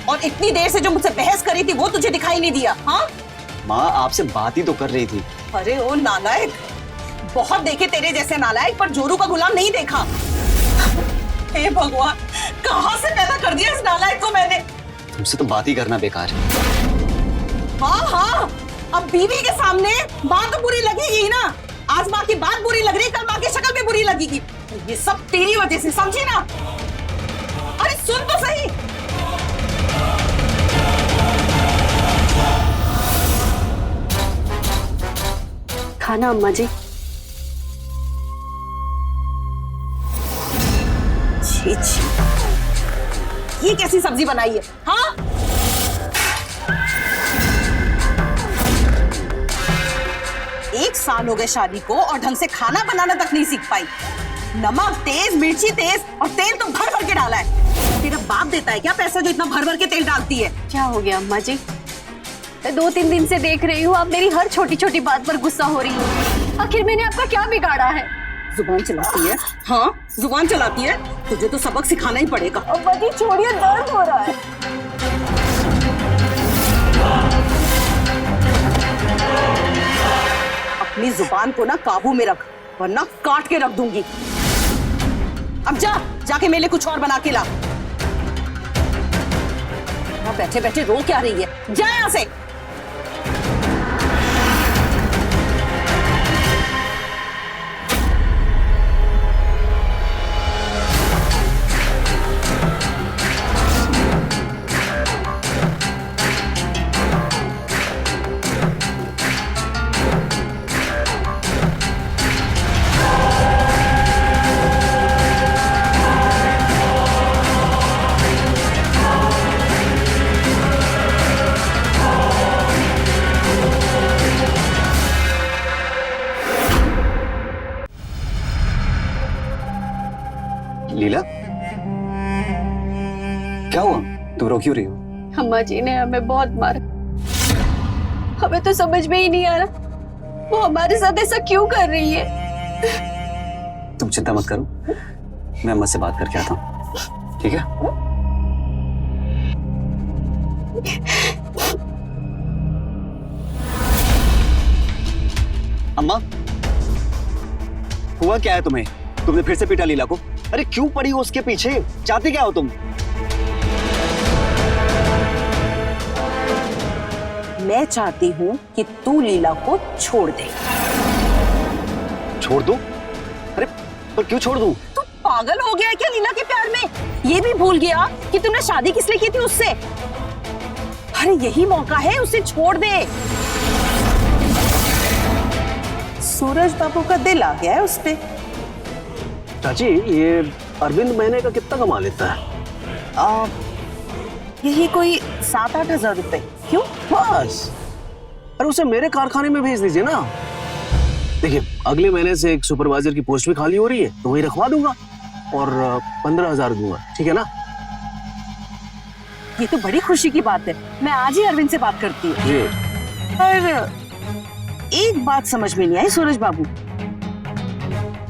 और इतनी देर से जो मुझसे बहस करी थी वो तुझे दिखाई नहीं दिया? हाँ माँ, आपसे बात ही तो कर रही थी। अरे ओ नालायक, बहुत देखे तेरे जैसे नालायक, पर जोरू का गुलाम नहीं देखा। हे भगवान, कहाँ से पैदा कर दिया इस नालायक को मैंने। तुमसे तो बात ही करना बेकार है। हाँ हाँ, अब बीवी के सामने बात तो बुरी लगेगी ही ना। आज माँ की बात बुरी लग रही, कल माँ की शक्ल भी बुरी लगेगी। ये सब तेरी वजह से, समझी ना? अरे सुन तो सही। खाना अम्मा जी। छी छी, ये कैसी सब्जी बनाई है? हाँ, एक साल हो गए शादी को और ढंग से खाना बनाना तक नहीं सीख पाई। नमक तेज, मिर्ची तेज और तेल तो भर भर के डाला है। तेरा बाप देता है क्या पैसा जो इतना भर भर के तेल डालती है? क्या हो गया अम्मा जी? मैं 2-3 दिन से देख रही हूँ, आप मेरी हर छोटी छोटी बात पर गुस्सा हो रही हो। आखिर मैंने आपका क्या बिगाड़ा है? जुबान चलाती है। हाँ, जुबान चलाती है। तुझे तो सबक सिखाना ही पड़ेगा। अम्मा जी छोड़िए, दर्द हो रहा है। अपनी जुबान को ना काबू में रख, वरना काट के रख दूंगी। अब जाके मेरे लिए कुछ और बना के ला। बैठे बैठे रो क्या रही है? जा यहाँ से। लीला, क्या हुआ? तुम रो क्यों रही हो? अम्मा जी ने हमें बहुत मारा। हमें तो समझ में ही नहीं आ रहा वो हमारे साथ ऐसा क्यों कर रही है। तुम चिंता मत करो, मैं अम्मा से बात करके आता हूँ, ठीक है? अम्मा, हुआ क्या है तुम्हें? तुमने फिर से पीटा लीला को? अरे क्यों पड़ी हो उसके पीछे? चाहती क्या हो तुम? मैं चाहती हूँ कि तू लीला को छोड़ दे। छोड़ दो? अरे पर क्यों छोड़ दूं? तू पागल हो गया है क्या लीला के प्यार में? ये भी भूल गया कि तुमने शादी किस लिए की थी उससे? अरे यही मौका है, उसे छोड़ दे। सूरज बाबू का दिल आ गया है उस पे। चाची, ये अरविंद महीने का कितना कमा लेता है? यही कोई 7-8 हजार रुपए। क्यों? बस। अरे उसे मेरे कारखाने में भेज दीजिए ना। देखिए, अगले महीने से एक सुपरवाइजर की पोस्ट भी खाली हो रही है, तो वही रखवा दूंगा। और 15,000 दूंगा, ठीक है ना? ये तो बड़ी खुशी की बात है। मैं आज ही अरविंद से बात करती हूँ। जी। पर एक बात समझ में नहीं आई सूरज बाबू,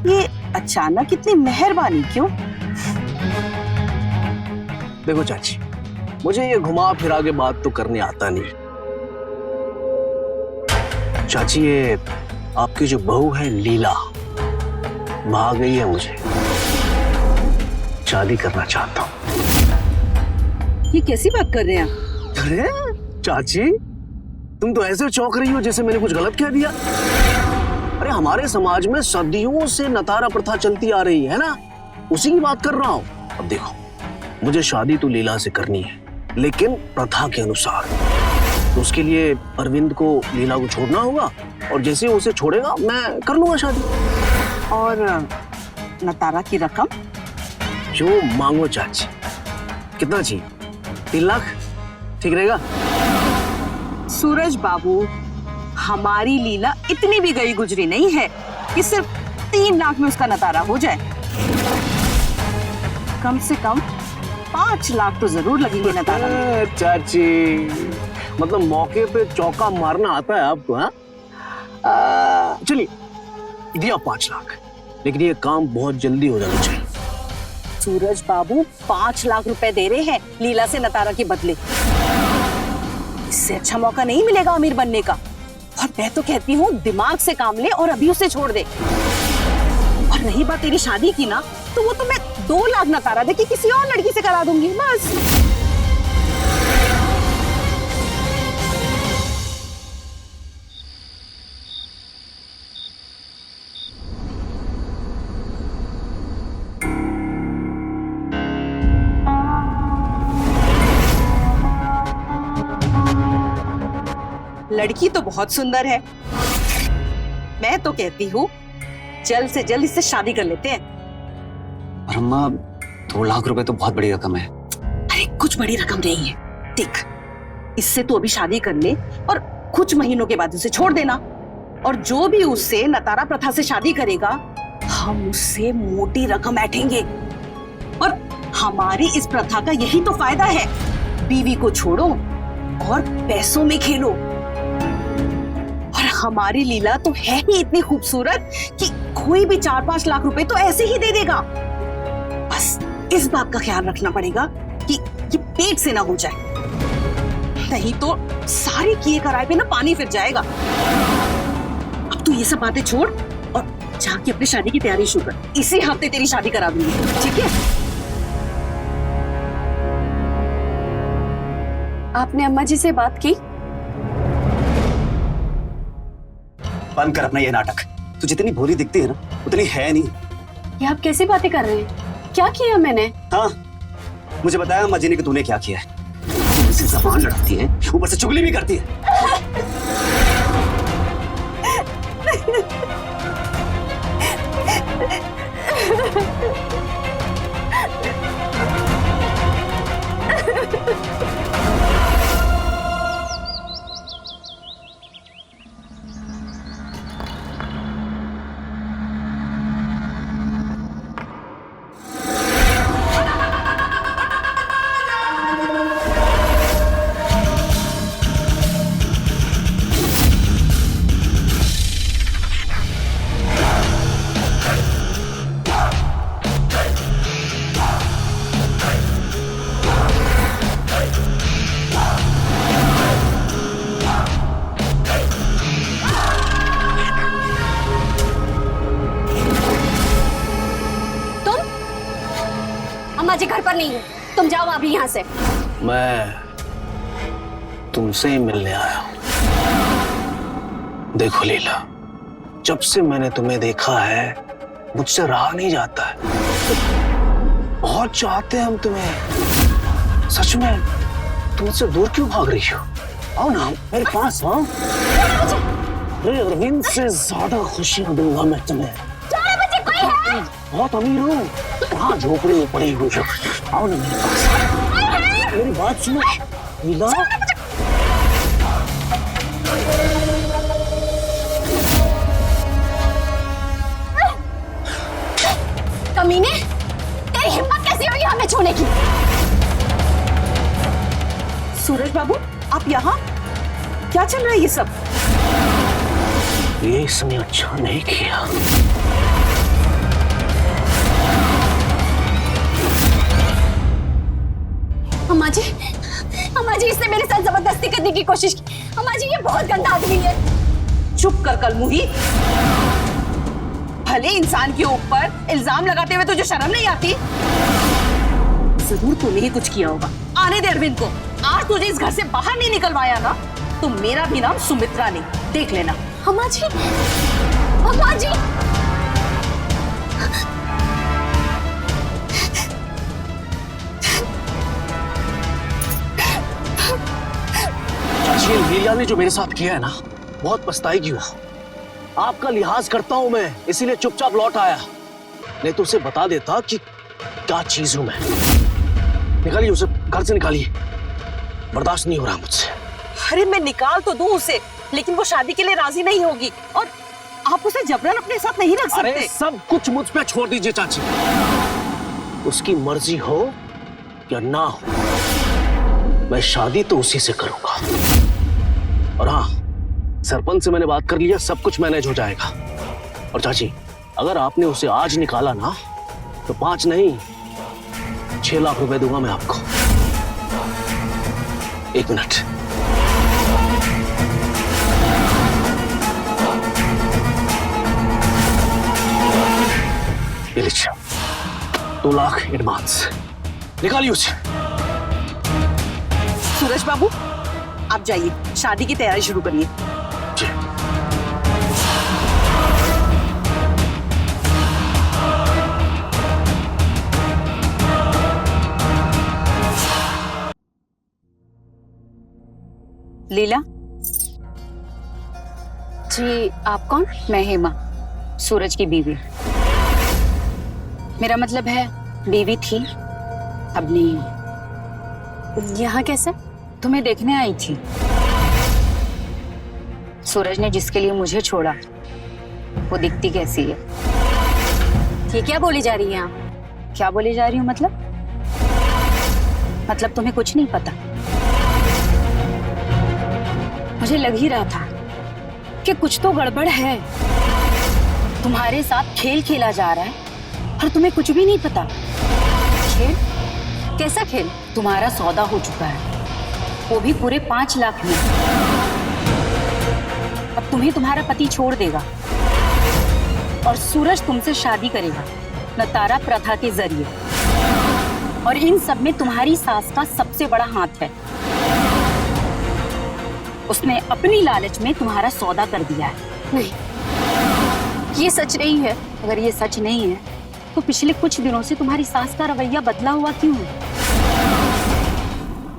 ये अचानक इतनी मेहरबानी क्यों? देखो चाची, मुझे ये घुमा फिरा के बात तो करने आता नहीं। चाची, ये आपकी जो बहू है लीला, भाग गई है, मुझे शादी करना चाहता हूँ। ये कैसी बात कर रहे हैं? अरे चाची, तुम तो ऐसे चौंक रही हो जैसे मैंने कुछ गलत कह दिया। अरे हमारे समाज में सदियों से नतारा प्रथा चलती आ रही है ना, उसी की बात कर रहा हूँ। अब देखो, मुझे शादी तो लीला से करनी है, लेकिन प्रथा के अनुसार। तो उसके लिए अरविंद को लीला को छोड़ना होगा, और जैसे वो उसे छोड़ेगा मैं कर लूंगा शादी। और नतारा की रकम? जो मांगो चाची। कितना चाहिए? 3 लाख ठीक रहेगा? सूरज बाबू, हमारी लीला इतनी भी गई गुजरी नहीं है कि सिर्फ 3 लाख में उसका नतारा हो जाए। कम से कम 5 लाख तो जरूर लगेंगे नतारा में। चाची, मतलब मौके पे चौका मारना आता है आपको? हाँ, चलिए दिया 5 लाख, लेकिन ये काम बहुत जल्दी हो जाना चाहिए। सूरज बाबू 5 लाख रुपए दे रहे हैं लीला से नतारा के बदले। इससे अच्छा मौका नहीं मिलेगा अमीर बनने का। और मैं तो कहती हूँ दिमाग से काम ले और अभी उसे छोड़ दे। और रही बात तेरी शादी की ना, तो वो तो मैं 2 लाख नतारा दे के किसी और लड़की से करा दूंगी बस। लड़की तो बहुत सुंदर है। मैं तो कहती हूँ जल्द से जल्द इससे शादी कर लेते हैं। पर अम्मा, 2 लाख रुपए तो बहुत बड़ी रकम है। अरे कुछ बड़ी रकम नहीं है। देख, इससे तो अभी शादी कर ले और कुछ महीनों के बाद उसे छोड़ देना। और जो भी उससे नतारा प्रथा से शादी करेगा, हम उससे मोटी रकम ऐंठेंगे। और हमारी इस प्रथा का यही तो फायदा है, बीवी को छोड़ो और पैसों में खेलो। और हमारी लीला तो है ही इतनी खूबसूरत कि कोई भी 4-5 लाख रुपए तो ऐसे ही दे देगा। बस इस बात का ख्याल रखना पड़ेगा कि ये पेट से ना हो जाए, नहीं तो सारी किए कराए पे ना पानी फिर जाएगा। अब तू ये सब बातें छोड़ और जाके अपनी शादी की तैयारी शुरू कर। इसी हफ्ते तेरी शादी करा दूंगी, ठीक है? आपने अम्मा जी से बात की? बंद कर अपना ये नाटक। तू जितनी भोली दिखती है ना, उतनी है नहीं। ये आप कैसी बातें कर रहे हैं? क्या किया मैंने? हाँ, मुझे बताया अम्मा जी ने कि तूने क्या किया है। उससे ज़बान लड़ती है, ऊपर से चुगली भी करती है। अम्मा जी घर पर नहीं है, तुम जाओ अभी यहाँ से। मैं तुमसे ही मिलने आया हूं। देखो लीला, जब से मैंने तुम्हें देखा है, मुझसे रहा नहीं जाता है। बहुत चाहते हैं हम तुम्हें। सच में तुमसे दूर क्यों भाग रही हो? आओ ना मेरे पास, आओ। अरे अरविंद से ज्यादा खुशियां दूंगा मैं तुम्हें। बहुत अमीर हूँ, वहाँ झोपड़ी में पड़ी हुई हो। आओ ना मेरे पास, मेरी बात सुनो लीला। कमीने, कैसी हुई हमें छूने की? सूरज बाबू, आप यहाँ? क्या चल रहा है ये सब? ये इसने अच्छा नहीं किया। अम्मा जी, अम्मा जी, इसने मेरे साथ जबरदस्ती करने की कोशिश की। अम्मा जी, ये बहुत गंदा आदमी है। चुप कर कलमुही। भले इंसान के ऊपर इल्जाम लगाते हुए तुझे शर्म नहीं आती? जरूर तूने ही कुछ किया होगा। आने दे अरविंद को। आज तुझे इस घर से बाहर नहीं निकलवाया ना, तो मेरा भी नाम सुमित्रा नहीं, देख लेना। अम्मा जी, अम्मा जी, चाची, लीला ने जो मेरे साथ किया है ना, बहुत पछताएगी वो। आपका लिहाज करता हूं मैं, इसीलिए चुपचाप लौट आया। नहीं तो उसे बता देता कि क्या चीज हूं मैं। निकालिए उसे, घर से निकालिए। बर्दाश्त नहीं हो रहा मुझसे। अरे मैं निकाल तो दूं उसे, लेकिन वो शादी के लिए राजी नहीं होगी, और आप उसे जबरन अपने साथ नहीं रख सकते। अरे सब कुछ मुझ पे छोड़ दीजिए चाची। उसकी मर्जी हो या ना हो, मैं शादी तो उसी से करूंगा। और हाँ, सरपंच से मैंने बात कर लिया, सब कुछ मैनेज हो जाएगा। और चाची, अगर आपने उसे आज निकाला ना, तो 5 नहीं 6 लाख रुपए दूंगा मैं आपको। 1 मिनट। ये लीजिए, 2 लाख एडवांस। निकालिए उसे। सूरज बाबू, आप जाइए, शादी की तैयारी शुरू करिए। जी। लीला जी, आप कौन? मैं हेमा, सूरज की बीवी। मेरा मतलब है बीवी थी, अब नहीं। यहाँ कैसे? तुम्हें देखने आई थी। सूरज ने जिसके लिए मुझे छोड़ा, वो दिखती कैसी है? ये क्या बोली जा रही है आप? क्या बोली जा रही हूँ मतलब? मतलब तुम्हें कुछ नहीं पता? मुझे लग ही रहा था कि कुछ तो गड़बड़ है। तुम्हारे साथ खेल खेला जा रहा है और तुम्हें कुछ भी नहीं पता। खेल? कैसा खेल? तुम्हारा सौदा हो चुका है, वो भी पूरे 5 लाख में। अब तुम्हें तुम्हारा पति छोड़ देगा और सूरज तुमसे शादी करेगा नतारा प्रथा के जरिए। और इन सब में तुम्हारी सास का सबसे बड़ा हाथ है। उसने अपनी लालच में तुम्हारा सौदा कर दिया है। नहीं, ये सच नहीं है। अगर ये सच नहीं है, तो पिछले कुछ दिनों से तुम्हारी सास का रवैया बदला हुआ क्यों है?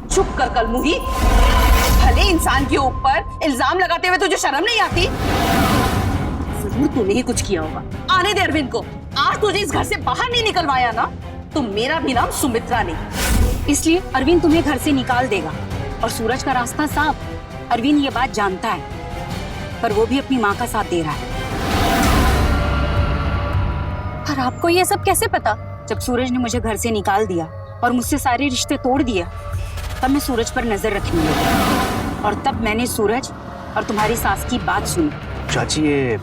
चुप कर कलमुही। भले इंसान के ऊपर इल्जाम लगाते हुए तुझे शर्म नहीं आती? जरूर तूने ही कुछ किया होगा। आने दे अरविंद को। आज तुझे इस घर से बाहर नहीं निकलवाया ना, तो मेरा भी नाम सुमित्रा नहीं। इसलिए अरविंद तुम्हें घर से निकाल देगा और सूरज का रास्ता साफ। अरविंद ये बात जानता है, पर वो भी अपनी माँ का साथ दे रहा है। पर आपको ये सब कैसे पता? जब सूरज ने मुझे घर से निकाल दिया और मुझसे सारे रिश्ते तोड़ दिया, तब मैं सूरज पर नजर रखने लगी। और तब मैंने सूरज और तुम्हारी सास की बात सुनी। चाची, ये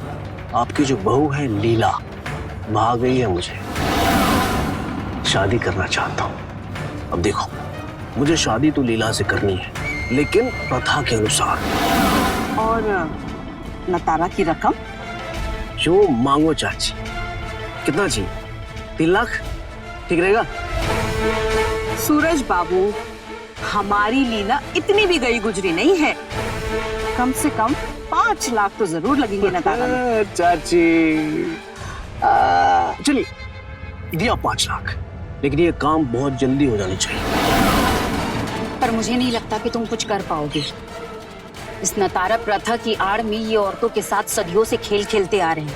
आपकी जो बहू है लीला, भाग गई है मुझे। शादी करना चाहता हूँ। अब देखो, मुझे शादी तो लीला से करनी है, लेकिन प्रथा के अनुसार। और नतारा की रकम? जो मांगो चाची। कितना चाहिए? 3 लाख ठीक रहेगा? सूरज बाबू, हमारी लीला इतनी भी गई गुजरी नहीं है। कम से कम 5 लाख तो जरूर लगेंगे नतारा में। चाची, चलिए दिया 5 लाख, लेकिन ये काम बहुत जल्दी हो जानी चाहिए। पर मुझे नहीं लगता कि तुम कुछ कर पाओगे। इस नतारा प्रथा की आड़ में ये औरतों के साथ सदियों से खेल खेलते आ रहे हैं।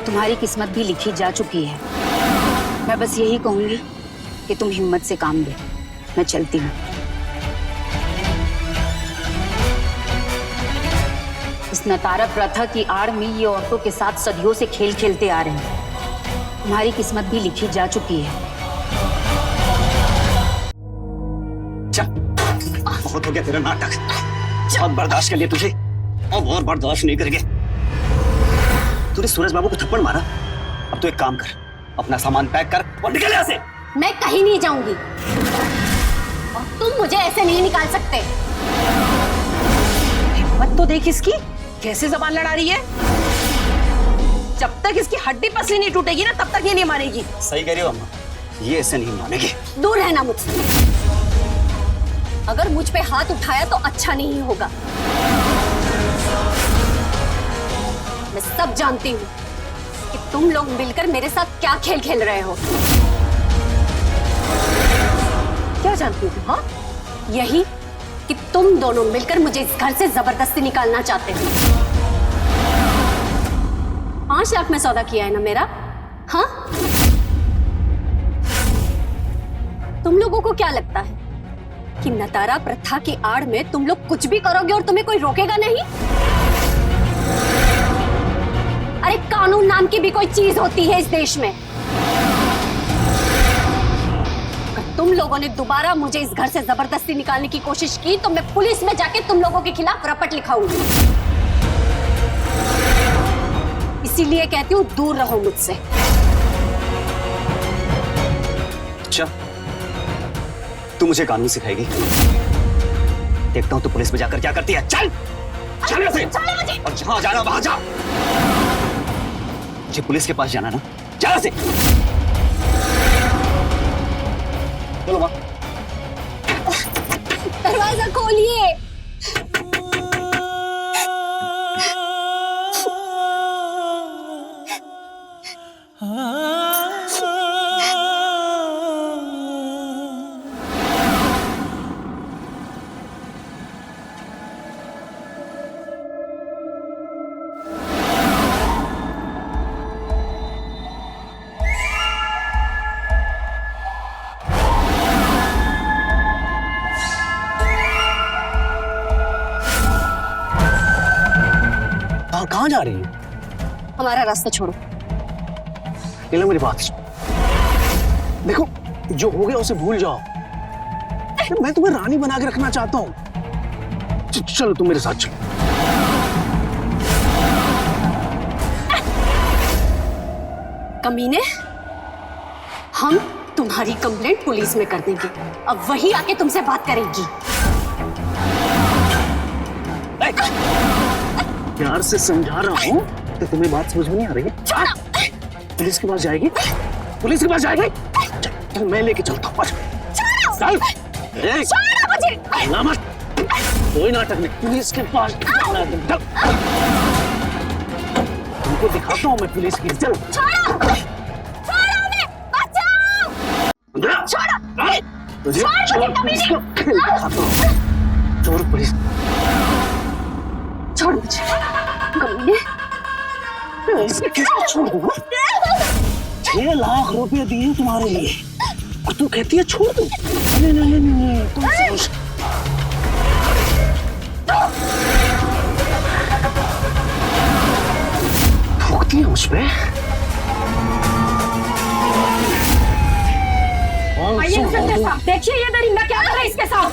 तुम्हारी किस्मत भी लिखी जा चुकी है। मैं बस यही कहूंगी कि तुम हिम्मत से काम लो। मैं चलती हूँ। इस नतारा प्रथा की आड़ में ये औरतों के साथ सदियों से खेल खेलते आ रहे हैं। तुम्हारी किस्मत भी लिखी जा चुकी है। बहुत हो गया तेरा नाटक। बहुत बर्दाश्त कर लिया तुझे और और बर्दाश्त नहीं करेंगे। तूने सूरज बाबू को थप्पड़ मारा, अब तो एक काम कर, अपना सामान पैक कर और निकल यहाँ से। मैं कहीं नहीं जाऊंगी और तुम मुझे ऐसे नहीं निकाल सकते। हिम्मत तो देख इसकी, कैसे जबान लड़ा रही है। जब तक इसकी हड्डी पसली नहीं टूटेगी ना, तब तक ये नहीं मानेगी। सही कह रही हो अम्मा, ये ऐसे नहीं मानेगी। दूर रहना मुझसे। अगर मुझ पे हाथ उठाया तो अच्छा नहीं होगा। मैं सब जानती हूँ कि तुम लोग मिलकर मेरे साथ क्या खेल खेल रहे हो। क्या जानती हो? हाँ, यही कि तुम दोनों मिलकर मुझे इस घर से जबरदस्ती निकालना चाहते हो। 5 लाख में सौदा किया है ना मेरा? हाँ, तुम लोगों को क्या लगता है कि नतारा प्रथा की आड़ में तुम लोग कुछ भी करोगे और तुम्हें कोई रोकेगा नहीं? अरे कानून नाम की भी कोई चीज होती है इस देश में। अगर तुम लोगों ने दोबारा मुझे इस घर से जबरदस्ती निकालने की कोशिश की तो मैं पुलिस में जाके तुम लोगों के खिलाफ रपट लिखाऊंगी। इसीलिए कहती हूँ दूर रहो मुझसे। अच्छा, तू मुझे कानून सिखाएगी? देखता हूँ तो पुलिस में जाकर क्या करती है। चल चल यहाँ से। और जहां जाना वहां जा। मुझे पुलिस के पास जाना ना, जा यहाँ से। चलो माँ। दरवाजा खोलिए। कहाँ जा रही है? हमारा रास्ता छोड़ो। ये लो मेरी बात। देखो, जो हो गया उसे भूल जाओ। मैं तुम्हें रानी बना के रखना चाहता हूँ। चलो तुम मेरे साथ चलो। कमीने, हम तुम्हारी कंप्लेंट पुलिस में कर देंगे। अब वही आके तुमसे बात करेगी। प्यार से समझा रहा हूँ तो तुम्हें बात समझ में नहीं आ रही है? पुलिस के पास जाएगी? पुलिस के पास जाएगी? चल मैं लेके चलता हूँ। चल। मत। कोई नाटक नहीं। पुलिस के पास जाना है। तुमको दिखाता हूँ मैं पुलिस की। चलो। तुझे चोर पुलिस को खेल दिखाता हूँ। चोर पुलिस। छोड़ मुझे कमीने। ऐसे कैसे छोड़ दूँ? 6 लाख रुपए दिए तुम्हारे लिए और तू कहती है छोड़ दूँ? नहीं, तुम समझ। भुगती है मुझ पे? देखिए ये दरिंदा क्या कर रहा है इसके साथ।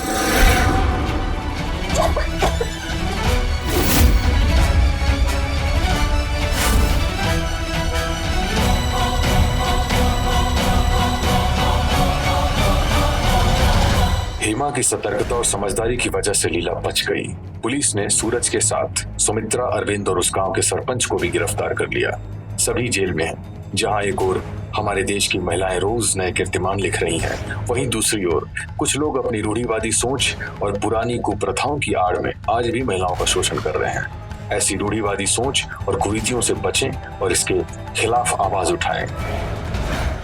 हेमा की सतर्कता और समझदारी की वजह से लीला बच गई। पुलिस ने सूरज के साथ सुमित्रा, अरविंद और उस गांव के सरपंच को भी गिरफ्तार कर लिया। सभी जेल में हैं। जहां एक ओर हमारे देश की महिलाएं रोज नए कीर्तिमान लिख रही हैं, वहीं दूसरी ओर कुछ लोग अपनी रूढ़िवादी सोच और पुरानी कुप्रथाओं की आड़ में आज भी महिलाओं का शोषण कर रहे हैं। ऐसी रूढ़िवादी सोच और कुरीतियों से बचें और इसके खिलाफ आवाज उठाएं।